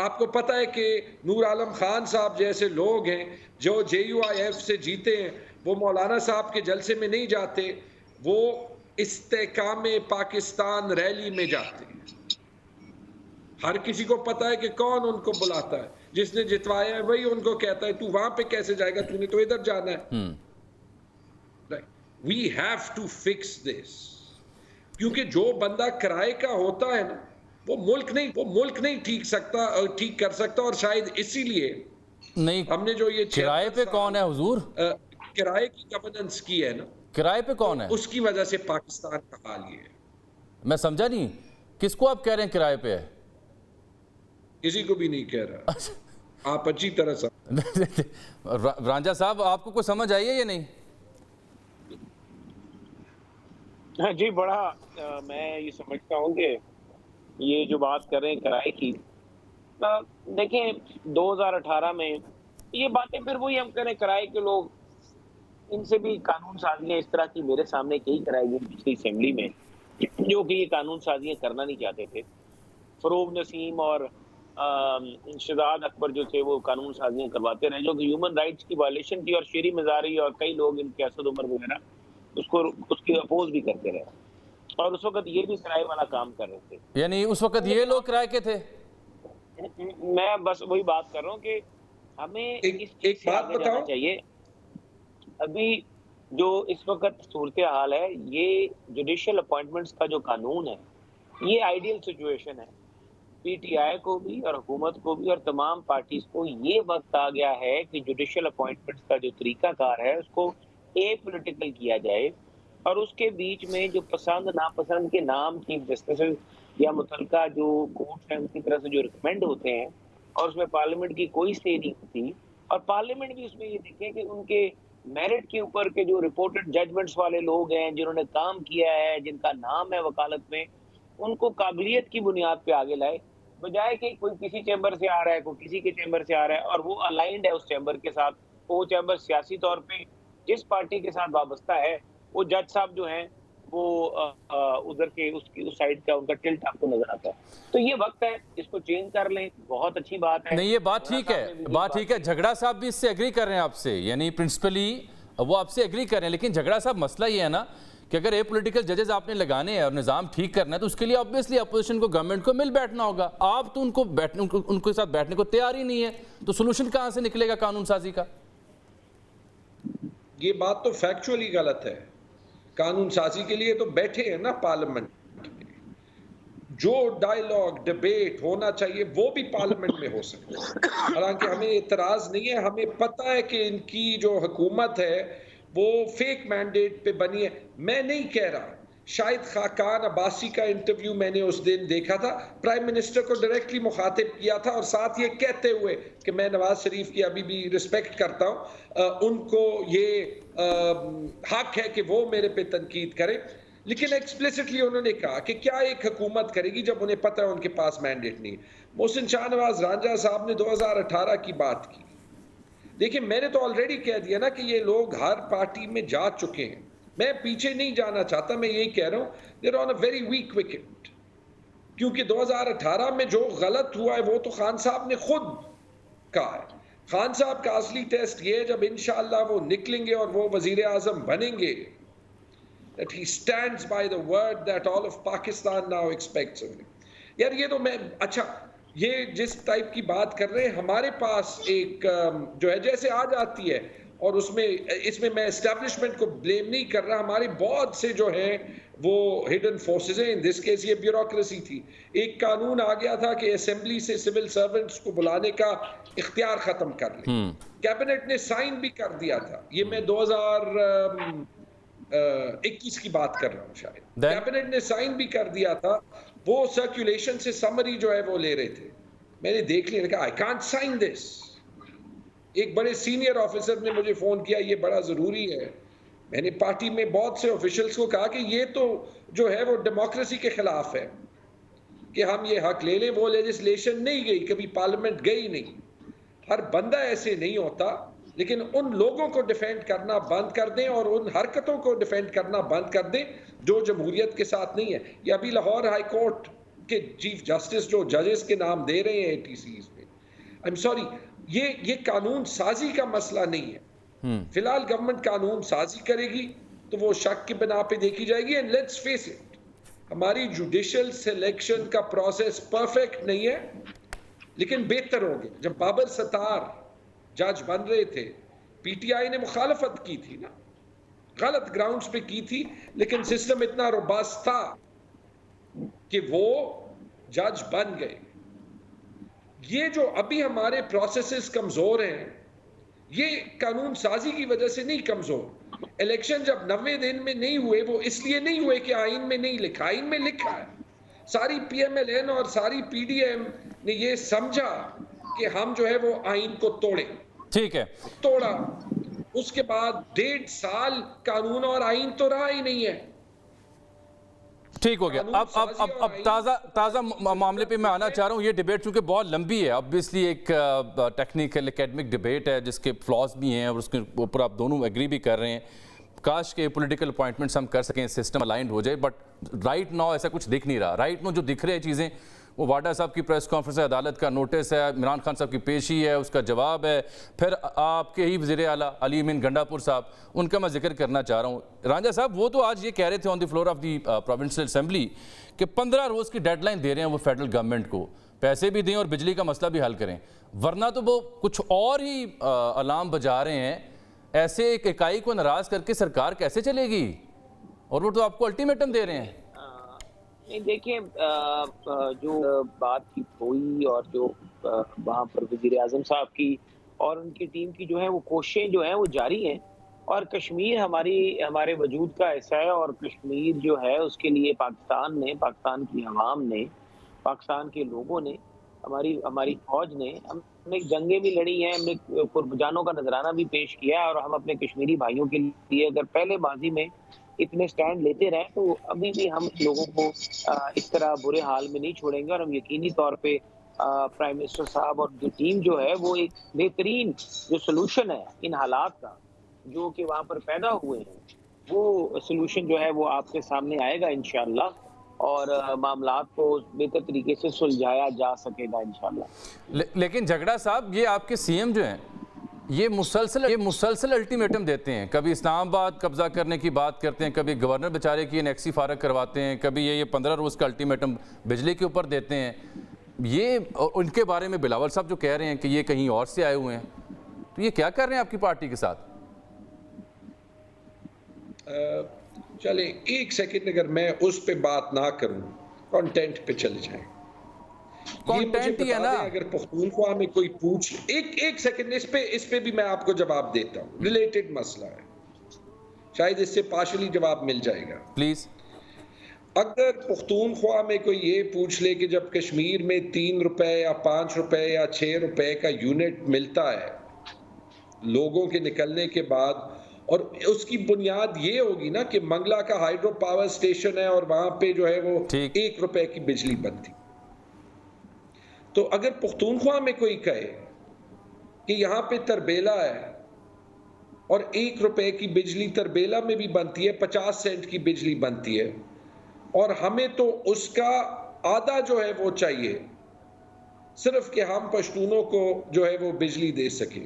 [SPEAKER 9] آپ کو پتہ ہے کہ نور عالم خان صاحب جیسے لوگ ہیں جو JUIF سے جیتے ہیں، وہ مولانا صاحب کے جلسے میں نہیں جاتے، وہ استحکام پاکستان ریلی میں جاتے ہیں. ہر کسی کو پتہ ہے کہ کون ان کو بلاتا ہے، جس نے جتوایا ہے وہی ان کو کہتا ہے تو وہاں پہ کیسے جائے گا، تو نے تو ادھر جانا ہے. We have to fix this. کیونکہ جو بندہ کرائے کا ہوتا ہے نا وہ ملک نہیں ٹھیک کر سکتا. اور شاید اسی لیے
[SPEAKER 6] نہیں
[SPEAKER 9] ہم نے جو یہ
[SPEAKER 6] کرائے پہ کون ہے حضور؟
[SPEAKER 9] کرائے کی گورننس کی ہے نا،
[SPEAKER 6] کرائے پہ کون ہے؟
[SPEAKER 9] اس کی وجہ سے پاکستان کا حال یہ ہے.
[SPEAKER 6] میں سمجھا نہیں، کس کو آپ کہہ رہے ہیں کرائے پہ ہے؟
[SPEAKER 9] کسی کو بھی نہیں کہہ رہا، آپ اچھی طرح
[SPEAKER 6] رانجھا صاحب آپ کو کوئی سمجھ آئی ہے یا نہیں؟
[SPEAKER 8] جی بڑا میں یہ سمجھتا ہوں کہ یہ جو بات کر رہے ہیں کرائے کی، دیکھیں 2018 میں یہ باتیں پھر وہی ہم کریں کرائے کے لوگ، ان سے بھی قانون سازیاں اس طرح کی میرے سامنے کئی کرائی گئی پچھلی اسمبلی میں، جو کہ یہ قانون سازیاں کرنا نہیں چاہتے تھے. فروغ نسیم اور شہزاد اکبر جو تھے وہ قانون سازیاں کرواتے رہے، جو کہ ہیومن رائٹس کی وائلیشن تھی، اور شیری مزاری اور کئی لوگ ان کے اسد عمر وغیرہ اس کی اپوز بھی کرتے رہے. اور اس وقت یہ بھی کرائے والا کام کر رہے تھے.
[SPEAKER 6] یعنی اس وقت یہ لوگ کرائے کے تھے؟
[SPEAKER 8] میں بس وہی بات کر رہا ہوں کہ ہمیں ایک بات بتانا چاہیے. ابھی جو اس وقت صورتحال ہے، یہ جوڈیشل اپوائنٹمنٹس کا جو قانون ہے یہ آئیڈیل سچویشن ہے. PTI کو بھی اور حکومت کو بھی اور تمام پارٹیز کو یہ وقت آ گیا ہے کہ جوڈیشل اپوائنٹمنٹس کا جو طریقہ کار ہے اس کو پولیٹیکل کیا جائے، اور اس کے بیچ میں جو پسند ناپسند کے نام چیف جسٹسز یا متعلقہ جو کورٹس ہیں ان کی طرف سے جو ریکمینڈ ہوتے ہیں، اور اس میں پارلیمنٹ کی کوئی سٹے نہیں ہوتی، اور پارلیمنٹ بھی اس میں یہ دیکھیں کہ ان کے میرٹ کے اوپر کے جو رپورٹڈ ججمنٹس والے لوگ ہیں جنہوں نے کام کیا ہے، جن کا نام ہے وکالت میں، ان کو قابلیت کی بنیاد پہ آگے لائے، بجائے کہ کوئی کسی چیمبر سے آ رہا ہے، کوئی کسی کے چیمبر سے آ رہا ہے اور وہ الائنڈ ہے اس چیمبر کے ساتھ، وہ چیمبر سیاسی طور پہ جس پارٹی کے ساتھ وابستہ ہے، وہ جج صاحب جو ہیں وہ ادھر کے اس سائیڈ کا ان کا ٹلٹ آپ کو نظر آتا ہے. تو یہ وقت ہے اس کو چینج کر لیں، بہت اچھی بات ہے.
[SPEAKER 6] نہیں یہ بات ٹھیک ہے، جھگڑا صاحب بھی اس سے ایگری کر رہے ہیں آپ سے، یعنی پرنسپلی وہ آپ سے ایگری کر رہے ہیں، لیکن جھگڑا صاحب مسئلہ یہ ہے نا کہ اگر پولیٹیکل ججز آپ نے لگانے ہیں اور نظام ٹھیک کرنا ہے تو اس کے لیے obviously اپوزیشن کو گورنمنٹ کو مل بیٹھنا ہوگا. آپ تو ان کے ساتھ بیٹھنے کو تیار ہی نہیں ہے، تو سولوشن کہاں سے نکلے گا قانون سازی کا؟
[SPEAKER 9] یہ بات تو فیکچولی غلط ہے. قانون سازی کے لیے تو بیٹھے ہیں نا پارلیمنٹ میں. جو ڈائیلاگ ڈبیٹ ہونا چاہیے وہ بھی پارلیمنٹ میں ہو سکتا ہے. حالانکہ ہمیں اعتراض نہیں ہے, ہمیں پتہ ہے کہ ان کی جو حکومت ہے وہ فیک مینڈیٹ پہ بنی ہے. میں نہیں کہہ رہا, شاہد خاقان عباسی کا انٹرویو میں نے اس دن دیکھا تھا, پرائم منسٹر کو ڈائریکٹلی مخاطب کیا تھا اور ساتھ یہ کہتے ہوئے کہ میں نواز شریف کی ابھی بھی رسپیکٹ کرتا ہوں, ان کو یہ حق ہے کہ وہ میرے پہ تنقید کریں, لیکن ایکسپلیسٹلی انہوں نے کہا کہ کیا ایک حکومت کرے گی جب انہیں پتہ ہے ان کے پاس مینڈیٹ نہیں. محسن شاہ نواز رانجھا صاحب نے 2018 کی بات کی. دیکھیں میں نے تو آلریڈی کہہ دیا نا کہ یہ لوگ ہر پارٹی میں جا چکے ہیں, میں پیچھے نہیں جانا چاہتا, میں یہی کہہ رہا ہوں they're on a very weak wicket, کیونکہ 2018 میں جو غلط ہوا ہے وہ تو خان صاحب نے خود کہا ہے. خان صاحب کا اصلی ٹیسٹ یہ ہے جب انشاءاللہ وہ نکلیں گے اور وہ وزیر اعظم بنیں گے, that he stands by the word that all of Pakistan now expects of him. یار یہ تو میں اچھا یہ جس ٹائپ کی بات کر رہے ہیں, ہمارے پاس ایک جو ہے جیسے آ جاتی ہے, اور اس میں میں اسٹیبلشمنٹ کو بلیم نہیں کر رہا, ہمارے بہت سے جو ہیں وہ ہڈن فورسز ہیں. ان دس کیس یہ بیوروکریسی تھی. ایک قانون آ گیا تھا کہ اسمبلی سے سول سرونٹس کو بلانے کا اختیار ختم کر لیں, کیبنٹ نے سائن بھی کر دیا تھا. یہ میں 2021 کی بات کر رہا ہوں, شاید کیبنٹ نے سائن بھی کر دیا تھا. وہ سرکولیشن سے سمری جو ہے وہ لے رہے تھے, میں نے دیکھ لیا, کہا I can't sign this. ایک بڑے سینئر آفیسر نے مجھے فون کیا, یہ بڑا ضروری ہے. میں نے پارٹی میں بہت سے آفیشلز کو کہا کہ یہ تو جو ہے وہ ڈیموکریسی کے خلاف ہے کہ ہم یہ حق لے لیں. وہ لیجسلیشن نہیں گئی, کبھی پارلیمنٹ گئی نہیں. ہر بندہ ایسے نہیں ہوتا, لیکن ان لوگوں کو ڈیفینڈ کرنا بند کر دیں اور ان حرکتوں کو ڈیفینڈ کرنا بند کر دیں جو جمہوریت کے ساتھ نہیں ہے. یہ ابھی لاہور ہائی کورٹ کے چیف جسٹس جو ججز کے نام دے رہے ہیں ATCs میں, I'm sorry, یہ قانون سازی کا مسئلہ نہیں ہے. فی الحال گورنمنٹ قانون سازی کرے گی تو وہ شک کی بنا پہ دیکھی جائے گی. اینڈ لیٹس فیس اٹ, ہماری جوڈیشل سلیکشن کا پروسیس پرفیکٹ نہیں ہے, لیکن بہتر ہو گیا. جب بابر ستار جج بن رہے تھے, PTI نے مخالفت کی تھی نا, غلط گراؤنڈز پہ کی تھی, لیکن سسٹم اتنا روباسٹ تھا کہ وہ جج بن گئے. یہ جو ابھی ہمارے پروسیسز کمزور ہیں, یہ قانون سازی کی وجہ سے نہیں کمزور. الیکشن جب 90 دن میں نہیں ہوئے, وہ اس لیے نہیں ہوئے کہ آئین میں نہیں لکھا, آئین میں لکھا ہے. ساری PMLN اور ساری PDM نے یہ سمجھا کہ ہم جو ہے وہ آئین کو توڑیں.
[SPEAKER 6] ٹھیک ہے,
[SPEAKER 9] توڑا, اس کے بعد 1.5 سال قانون اور آئین تو رہا ہی نہیں ہے.
[SPEAKER 6] ٹھیک ہو گیا. اب تازہ معاملے پہ میں آنا چاہ رہا ہوں. یہ ڈیبیٹ چونکہ بہت لمبی ہے, ابویسلی ایک ٹیکنیکل اکیڈمک ڈیبیٹ ہے جس کے فلاز بھی ہیں اور اس کے اوپر آپ دونوں ایگری بھی کر رہے ہیں. کاش کے پولیٹیکل اپوائنٹمنٹس ہم کر سکیں, سسٹم الائنڈ ہو جائے, بٹ رائٹ ناؤ ایسا کچھ دکھ نہیں رہا. رائٹ ناؤ جو دکھ رہے چیزیں وہ واڈا صاحب کی پریس کانفرنس ہے, عدالت کا نوٹس ہے, عمران خان صاحب کی پیشی ہے, اس کا جواب ہے, پھر آپ کے ہی وزیر اعلیٰ علی امین گنڈا پور صاحب, ان کا میں ذکر کرنا چاہ رہا ہوں. رانجھا صاحب وہ تو آج یہ کہہ رہے تھے on the floor of the provincial assembly کہ 15 روز کی ڈیڈ لائن دے رہے ہیں وہ فیڈرل گورنمنٹ کو, پیسے بھی دیں اور بجلی کا مسئلہ بھی حل کریں, ورنہ تو وہ کچھ اور ہی الارم بجا رہے ہیں. ایسے ایک اکائی کو ناراض کر کے سرکار کیسے چلے گی, اور وہ تو آپ کو الٹیمیٹم دے رہے ہیں.
[SPEAKER 8] دیکھیں جو بات کی ہوئی اور جو وہاں پر وزیر اعظم صاحب کی اور ان کی ٹیم کی جو ہے وہ کوششیں جو ہیں وہ جاری ہیں, اور کشمیر ہمارے وجود کا حصہ ہے, اور کشمیر جو ہے اس کے لیے پاکستان نے, پاکستان کی عوام نے, پاکستان کے لوگوں نے, ہماری فوج نے, ہم نے جنگیں بھی لڑی ہیں, ہم نے قربانوں کا نذرانہ بھی پیش کیا ہے, اور ہم اپنے کشمیری بھائیوں کے لیے اگر پہلے ماضی میں اتنے سٹینڈ لیتے رہے تو ابھی بھی ہم لوگوں کو اس طرح برے حال میں نہیں چھوڑیں گے. اور ہم یقینی طور پہ پرائم منسٹر صاحب اور جو ٹیم جو ہے وہ ایک بہترین جو سلوشن ہے ان حالات کا جو کہ وہاں پر پیدا ہوئے ہیں, وہ سلوشن جو ہے وہ آپ کے سامنے آئے گا انشاءاللہ, اور معاملات کو بہتر طریقے سے سلجھایا جا سکے گا انشاءاللہ.
[SPEAKER 6] لیکن جھگڑا صاحب, یہ آپ کے CM جو ہیں یہ مسلسل الٹیمیٹم دیتے ہیں, کبھی اسلام آباد قبضہ کرنے کی بات کرتے ہیں, کبھی گورنر بیچارے کی انیکسی فارغ کرواتے ہیں, کبھی یہ 15 روز کا الٹیمیٹم بجلی کے اوپر دیتے ہیں. یہ ان کے بارے میں بلاول صاحب جو کہہ رہے ہیں کہ یہ کہیں اور سے آئے ہوئے ہیں, تو یہ کیا کر رہے ہیں آپ کی پارٹی کے ساتھ؟
[SPEAKER 9] چلیں ایک سیکنڈ, اگر میں اس پہ بات نہ کروں कंटेंट पे चले जाएं। ये मुझे बता दें, अगर पख्तूनख्वा में कोई पूछ, एक सेकंड, इस पे भी मैं आपको जवाब देता हूँ, रिलेटेड मसला है, शायद इससे पार्शली जवाब मिल जाएगा।
[SPEAKER 6] प्लीज।
[SPEAKER 9] अगर पख्तूनख्वा में कोई ये पूछ ले कि जब कश्मीर में 3 रुपए या 5 रुपए या 6 रुपए का यूनिट मिलता है लोगों के निकलने के बाद, और उसकी बुनियाद ये होगी ना कि मंगला का हाइड्रो पावर स्टेशन है और वहां पे जो है वो 1 रुपए की बिजली बनती, तो अगर पख्तूनख्वा में कोई कहे कि यहाँ पे तरबेला है और 1 रुपए की बिजली तरबेला में भी बनती है, 50 सेंट की बिजली बनती है, और हमें तो उसका आधा जो है वो चाहिए सिर्फ कि हम पश्तूनों को जो है वो बिजली दे सके,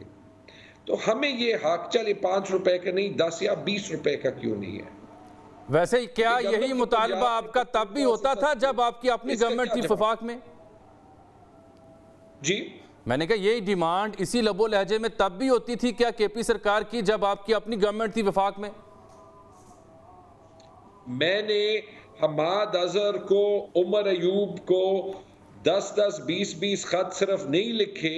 [SPEAKER 9] तो हमें ये हक, चले 5 रुपए का नहीं 10 या 20 रुपए का क्यों नहीं है?
[SPEAKER 6] वैसे क्या यही मुतालबा आपका तब भी होता था जब आपकी अपनी गवर्नमेंट थी वफाक में?
[SPEAKER 9] जी,
[SPEAKER 6] मैंने कहा यही डिमांड इसी लबो लहजे में तब भी होती थी क्या केपी सरकार की, जब आपकी अपनी गवर्नमेंट थी वफाक में?
[SPEAKER 9] मैंने हमाद अजहर को, उमर अयूब को 10-10, 20-20 खत सिर्फ नहीं लिखे,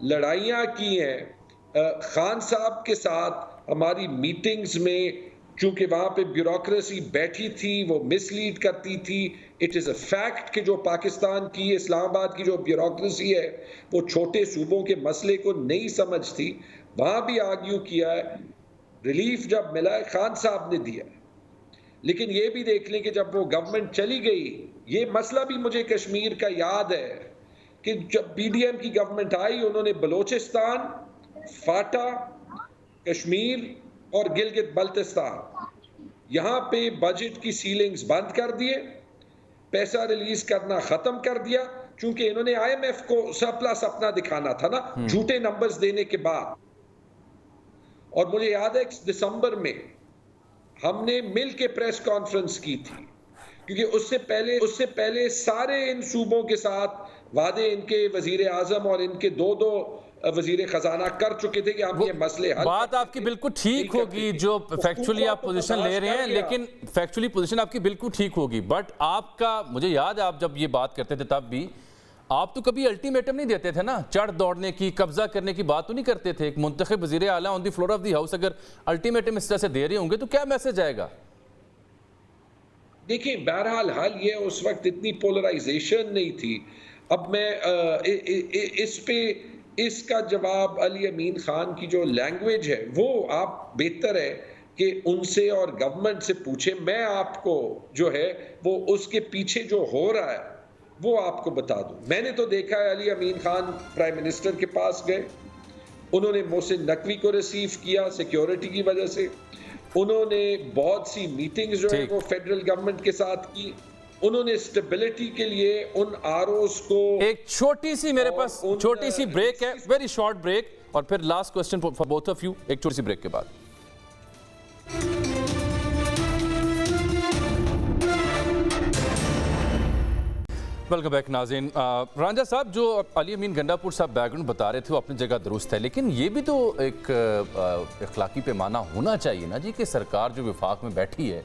[SPEAKER 9] लड़ाइयाँ की हैं खान साहब के साथ हमारी मीटिंग्स में, चूंकि वहां पे ब्यूरोक्रेसी बैठी थी, वो मिसलीड करती थी। इट इज़ अ फैक्ट कि जो पाकिस्तान की, इस्लामाबाद की जो ब्यूरोक्रेसी है वो छोटे सूबों के मसले को नहीं समझती, वहां भी आर्ग्यू किया है, रिलीफ जब मिला है खान साहब ने दिया है। लेकिन ये भी देख लें कि जब वो गवर्नमेंट चली गई, ये मसला भी मुझे कश्मीर का याद है कि जब पीडीएम की गवर्नमेंट आई, उन्होंने बलोचिस्तान, फाटा, कश्मीर और गिलगित बल्तिस्तान यहाँ पे बजट की सीलिंग्स बंद कर दिए, पैसा रिलीज करना खत्म कर दिया, क्योंकि इन्होंने आईएमएफ को सरप्लस अपना दिखाना था ना, झूठे नंबर्स देने के बाद। और मुझे याद है दिसंबर में हमने मिल के प्रेस कॉन्फ्रेंस की थी, क्योंकि उससे पहले सारे इन सूबों के साथ वादे इनके वजीर आजम और इनके दो वजीर खजाना कर चुके थे कि हम ये मसले हल।
[SPEAKER 6] बात आपकी बिल्कुल ठीक होगी जो फैक्चुअली आप पोजीशन ले रहे हैं, लेकिन फैक्चुअली पोजीशन आपकी बिल्कुल ठीक होगी, बट आपका, मुझे याद है आप जब ये बात करते थे तब भी आप तो कभी अल्टीमेटम नहीं देते थे ना, चढ़ दौड़ने की, कब्जा करने की बात तो नहीं करते थे। एक मुंतखब वजीर आला on the floor of the house अगर अल्टीमेटम इस तरह से दे रहे होंगे तो क्या मैसेज आएगा?
[SPEAKER 9] देखिए, बहरहाल हाल ये, उस वक्त इतनी पोलराइजेशन नहीं थी। अब मैं इस पे इसका जवाब अली अमीन खान की जो लैंग्वेज है वो आप बेहतर है कि उनसे और गवर्नमेंट से पूछें। मैं आपको जो है वो उसके पीछे जो हो रहा है वो आपको बता दूं। मैंने तो देखा है, अली अमीन खान प्राइम मिनिस्टर के पास गए, उन्होंने मोहसिन नकवी को रिसीव किया सिक्योरिटी की वजह से, उन्होंने बहुत सी मीटिंग्स जो है वो फेडरल गवर्नमेंट के साथ की, उन्होंने स्टेबिलिटी के लिए उन आरओस को। एक
[SPEAKER 6] छोटी सी मेरे पास छोटी सी ब्रेक है, वेरी शॉर्ट ब्रेक, और फिर last question for both of you, एक छोटी सी ब्रेक के बाद। वेलकम बैक नाज़रीन। रांझा साहब, जो अली अमीन गंडापुर साहब बैकग्राउंड बता रहे थे वो अपनी जगह दुरुस्त है, लेकिन ये भी तो एक अखलाकी पैमाना होना चाहिए ना जी कि सरकार जो वफाक में बैठी है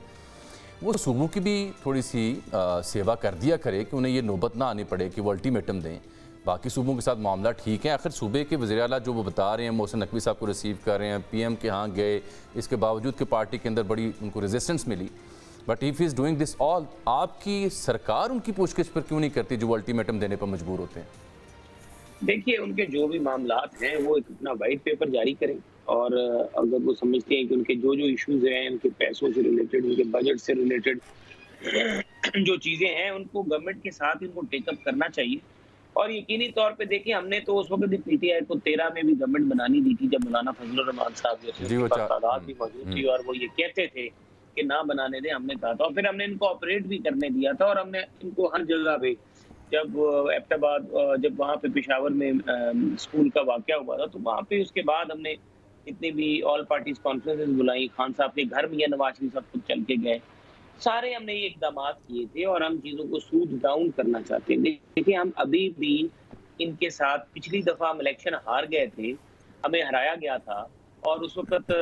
[SPEAKER 6] वो सूबों की भी थोड़ी सी सेवा कर दिया करे कि उन्हें ये नौबत ना आनी पड़े कि वो अल्टीमेटम दें। बाकी सूबों के साथ मामला ठीक है, आखिर सूबे के वज़ीर आला जो वो बता रहे हैं मोहसिन नकवी साहब को रिसीव कर रहे हैं, पीएम के यहाँ गए, इसके बावजूद कि पार्टी के अंदर बड़ी उनको रेजिस्टेंस मिली, but if is doing this all, आपकी सरकार उनकी पूछगिछ पर क्यों नहीं करती जो वो अल्टीमेटम देने पर मजबूर होते हैं?
[SPEAKER 8] देखिए, उनके जो भी मामलात हैं वो एक अपना वाइट पेपर जारी करें, और अगर वो समझते हैं कि उनके जो इश्यूज हैं, उनके पैसों से रिलेटेड, उनके बजट से रिलेटेड जो चीज़ें हैं, उनको गवर्नमेंट के साथ इनको टेकअप करना चाहिए। और यकीनी तौर पे देखिए, हमने तो उस वक्त पीटीआई को 13 में भी गवर्नमेंट बनानी दी थी, जब मौलाना फजलुर रहमान साहब जो थे तादाद भी मौजूद थी और वो ये कहते थे कि ना बनाने दें, हमने कहा था, और फिर हमने इनको ऑपरेट भी करने दिया था, और हमने इनको हर जगह पे, जब एबटाबाद, जब वहाँ पे पेशावर में स्कूल का वाक़या हुआ था तो वहाँ पे उसके बाद हमने जितनी भी ऑल पार्टीज कॉन्फ्रेंसेस बुलाई, खान साहब के घर में या नवाज शरीफ साहब खुद चल के गए, सारे हमने ये इकदाम किए थे, और हम चीज़ों को सूद डाउन करना चाहते हैं। देखिए, हम अभी भी इनके साथ, पिछली दफ़ा हम इलेक्शन हार गए थे, हमें हराया गया था, और उस वक्त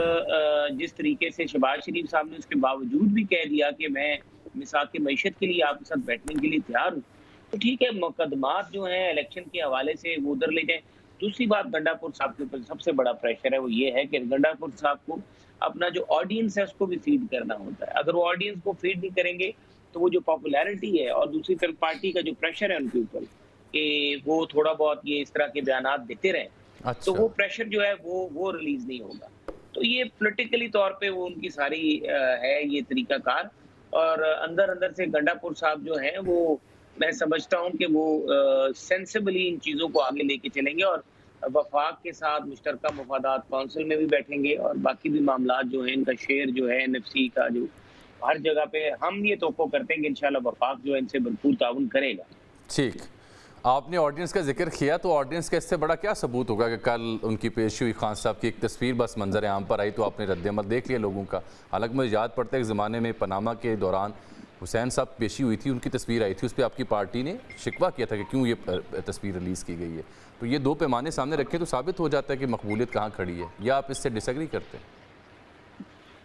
[SPEAKER 8] जिस तरीके से शहबाज शरीफ साहब ने उसके बावजूद भी कह दिया कि मैं मिसात की मैशत के लिए आपके साथ बैठने के लिए तैयार हूँ, तो ठीक है, मुकदमात जो हैं इलेक्शन के हवाले से वो उधर ले जाएं। दूसरी बात, गंडापुर साहब के ऊपर सबसे बड़ा प्रेशर है वो ये है कि गंडापुर साहब को अपना जो ऑडियंस है उसको भी फीड करना होता है। अगर वो ऑडियंस को फीड नहीं करेंगे तो वो जो पॉपुलैरिटी है, और दूसरी तरफ पार्टी का जो प्रेशर है उनके ऊपर कि वो थोड़ा बहुत ये इस तरह के बयानात देते रहे, तो वो प्रेशर जो है वो रिलीज नहीं होगा। तो ये पॉलिटिकली तौर पे वो उनकी सारी है ये तरीकाकार, और अंदर अंदर से गंडापुर साहब जो है वो मैं समझता हूँ कि वो सेंसिबली इन चीज़ों को आगे लेके चलेंगे, और वफाक के साथ मुश्तरका मफादात काउंसिल में भी बैठेंगे, और बाकी भी मामला जो है इनका शेयर जो है NFC का जो हर जगह पे हम ये तोक़ो करते हैं कि इंशाल्लाह वफाक जो है इनसे भरपूर ताउन करेगा।
[SPEAKER 6] ठीक, आपने ऑडियंस का जिक्र किया, तो ऑडियंस का इससे बड़ा क्या सबूत होगा कि कल उनकी पेशी हुई खान साहब की एक तस्वीर बस मंजर आम पर आई तो आपने रद्द-ए-अमल देख लिया लोगों का। हालांकि मुझे याद पड़ता है एक ज़माने में पनामा के दौरान हुसैन साहब पेशी हुई थी, उनकी तस्वीर आई थी, उस पर आपकी पार्टी ने शिकवा किया था कि क्यों ये तस्वीर रिलीज़ की गई है। तो ये दो पैमाने सामने रखें तो साबित हो जाता है कि मकबूलियत कहाँ खड़ी है, या आप इससे डिसएग्री करते हैं?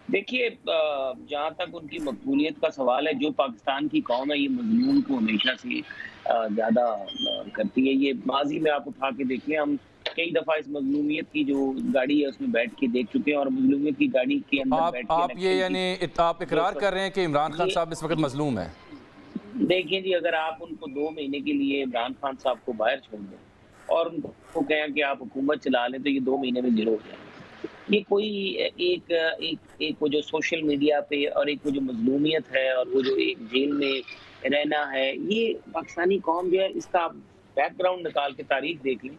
[SPEAKER 8] देखिए, जहाँ तक उनकी मकबूलियत का सवाल है, जो पाकिस्तान की कौम है ये मजलूम को हमेशा से ज़्यादा करती है। ये माजी में आप उठा के देखिए, हम कई दफ़ा इस मजलूमियत की जो गाड़ी है उसमें बैठ के देख चुके हैं, और मजलूमियत की गाड़ी के अंदर बैठ के
[SPEAKER 6] आप ये यानी आप इकरार कर रहे हैं कि इमरान खान साहब इस वक्त मजलूम है?
[SPEAKER 8] देखिए जी, अगर आप उनको 2 महीने के लिए इमरान खान साहब को बाहर छोड़ दें और उनको कहें कि आप हुकूमत चला लें, तो ये 2 महीने में ज़ीरो हो जाए। ये कोई एक वो जो सोशल मीडिया पे, और एक वो जो मजलूमियत है, और वो जो एक जेल में रहना है, ये पाकिस्तानी कौम जो है इसका बैकग्राउंड निकाल के तारीख देख लें।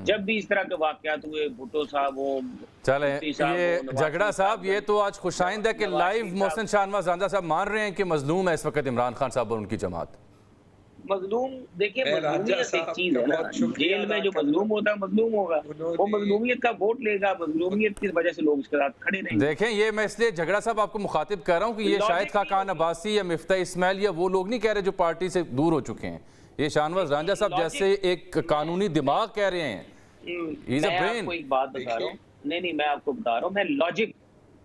[SPEAKER 8] जब भी इस तरह के वाक़यात हुए, भुट्टो साहब हो,
[SPEAKER 6] चले ये झगड़ा साहब, ये तो आज खुशाइंद है कि लाइव मोहसिन शाहनवाज रांझा साहब मान रहे हैं कि मजलूम है इस वक्त इमरान खान साहब और उनकी जमात।
[SPEAKER 8] मजलूम, देखिए मजलूमियत एक चीज है ना, जेल में जो मजलूम होता है मजलूम होगा, वो मजलूमियत का वोट लेगा, मजलूमियत की वजह से लोग उसके साथ खड़े रहेंगे।
[SPEAKER 6] देखें, ये मैं इसलिए झगड़ा साहब आपको मुखातिब कर रहा हूँ कि ये शाहिद खाकान अब्बासी या मिफ्ता इस्माइल या वो लोग नहीं कह रहे जो पार्टी से दूर हो चुके हैं, ये शाहनवाज रांझा साहब जैसे एक कानूनी दिमाग कह रहे हैं।
[SPEAKER 8] मैं आपको एक बात बता रहा हूँ, नहीं मैं आपको बता रहा हूँ,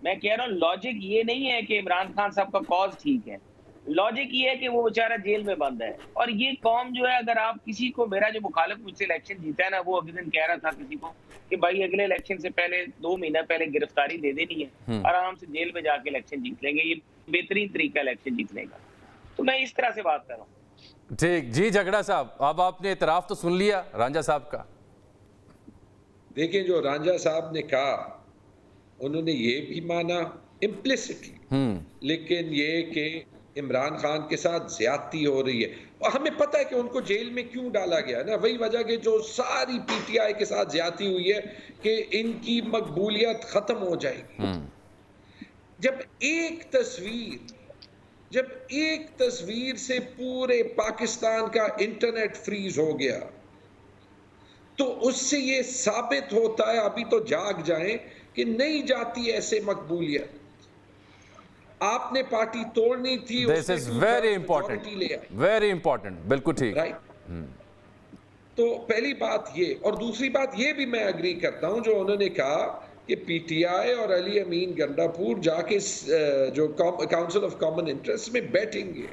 [SPEAKER 8] मैं कह रहा हूँ लॉजिक ये नहीं है कि इमरान खान साहब का कॉज ठीक है, लॉजिक ये है कि वो बेचारा जेल में बंद है। और ये कौम जो है, अगर आप किसी को, मेरा जो मुखालिफ मुझसे इलेक्शन जीता है ना, वो अगले दिन कह रहा था किसी को कि भाई अगले इलेक्शन से पहले 2 महीना पहले गिरफ्तारी दे देनी है, आराम से जेल में जाके इलेक्शन जीत लेंगे, ये बेहतरीन तरीका इलेक्शन जीतने का। तो मैं इस तरह से बात कर रहा हूँ।
[SPEAKER 6] ठीक जी झगड़ा साहब, अब आपने इतराफ तो सुन लिया रांझा साहब का।
[SPEAKER 9] देखिए, जो रांझा साहब ने कहा, उन्होंने ये भी माना इम्प्लिसिटली, लेकिन ये कि इमरान खान के साथ ज्यादती हो रही है, और हमें पता है कि उनको जेल में क्यों डाला गया है ना, वही वजह कि जो सारी PTI के साथ ज्यादती हुई है कि इनकी मकबूलियत खत्म हो जाएगी। जब एक तस्वीर से पूरे पाकिस्तान का इंटरनेट फ्रीज हो गया, तो उससे ये साबित होता है, अभी तो जाग जाएं, कि नहीं जाती ऐसे मकबूलियत। आपने पार्टी तोड़नी थी,
[SPEAKER 6] दिस इज वेरी इंपॉर्टेंट, बिल्कुल ठीक,
[SPEAKER 9] राइट। तो पहली बात ये, और दूसरी बात ये भी मैं एग्री करता हूं जो उन्होंने कहा कि PTI और अली अमीन गंडापुर जाके जो काउंसिल ऑफ कॉमन इंटरेस्ट में बैठेंगे।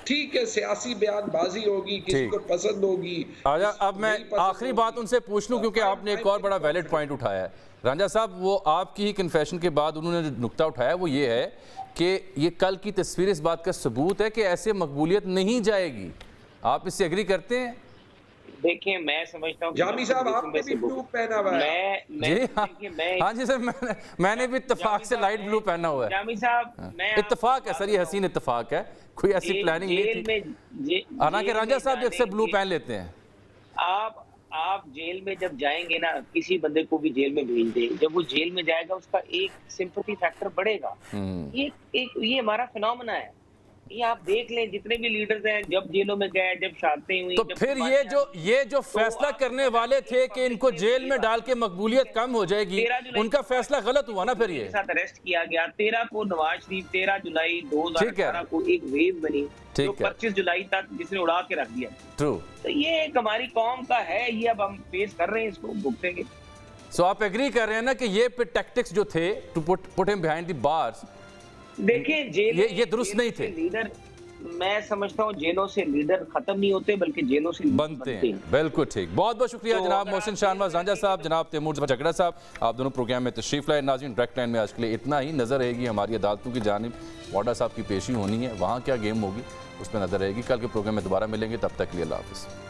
[SPEAKER 9] ठीक है, सियासी बयानबाजी होगी, किसी को पसंद होगी।
[SPEAKER 6] अब मैं आखिरी बात उनसे पूछ लूं, क्योंकि आपने एक और बड़ा वैलिड पॉइंट उठाया है रांझा साहब, वो आपकी ही कन्फेशन के बाद उन्होंने नुक्ता उठाया, वो ये है कि ये कल की तस्वीर इस बात का सबूत है कि ऐसे मकबूलियत नहीं जाएगी। आप इससे एग्री करते हैं?
[SPEAKER 8] देखिए, मैं समझता हूँ
[SPEAKER 9] जामी साहब आपने भी ब्लू पहना हुआ है।
[SPEAKER 6] हाँ जी सर, मैंने भी इत्तेफाक से लाइट ब्लू पहना हुआ है।
[SPEAKER 8] जामी साहब,
[SPEAKER 6] इत्तेफाक है सर, ये हसीन इत्तेफाक है, कोई ऐसी प्लानिंग नहीं थी। हालांकि रांझा साहब अक्सर ब्लू पहन लेते हैं।
[SPEAKER 8] आप जेल में जब जाएंगे ना, किसी बंदे को भी जेल में भेज दे, जब वो जेल में जाएगा उसका एक सिंपैथी फैक्टर बढ़ेगा। ये हमारा फिनोमेना है, ये आप देख लें, जितने भी लीडर्स हैं जब जेलों में गए, जब शादियां हुई,
[SPEAKER 6] तो फिर ये जो फैसला करने वाले थे कि इनको जेल में डाल के मकबूलियत कम हो जाएगी, उनका फैसला गलत हुआ ना। फिर ये
[SPEAKER 8] साथ अरेस्ट किया गया 13 को नवाज शरीफ, 13 जुलाई 2018 को एक वेव बनी जो 25 जुलाई तक जिसने उड़ा के रख दिया।
[SPEAKER 6] ट्रू।
[SPEAKER 8] तो ये एक हमारी कौम का है, ये अब हम फेस कर रहे हैं, इसको भुगतेंगे।
[SPEAKER 6] सो आप एग्री कर रहे हैं ना कि ये टैक्टिक्स जो थे to put him behind the bars,
[SPEAKER 8] देखिए जेल
[SPEAKER 6] ये दुरुस्त नहीं थे।
[SPEAKER 8] मैं समझता हूँ जेलों से लीडर खत्म नहीं होते बल्कि जेलों से
[SPEAKER 6] बनते हैं। बिल्कुल ठीक, बहुत बहुत शुक्रिया
[SPEAKER 8] तो
[SPEAKER 6] जनाब
[SPEAKER 8] अगर
[SPEAKER 6] मोहसिन
[SPEAKER 8] आप
[SPEAKER 6] शाहनवाज
[SPEAKER 8] देखना
[SPEAKER 6] झांझा
[SPEAKER 8] चाहते
[SPEAKER 6] साहब, जनाब तैमूर झगड़ा साहब, आप दोनों प्रोग्राम में तशरीफ लाए। नाज़रीन, डायरेक्ट लाइन में आज के लिए इतना ही। नजर रहेगी हमारी अदालतों की जानिब, वाडा साहब की पेशी होनी है, वहाँ क्या गेम होगी उस पर नजर रहेगी। कल के प्रोग्राम में दोबारा मिलेंगे, तब तक के लिए अल्लाह हाफ़िज़।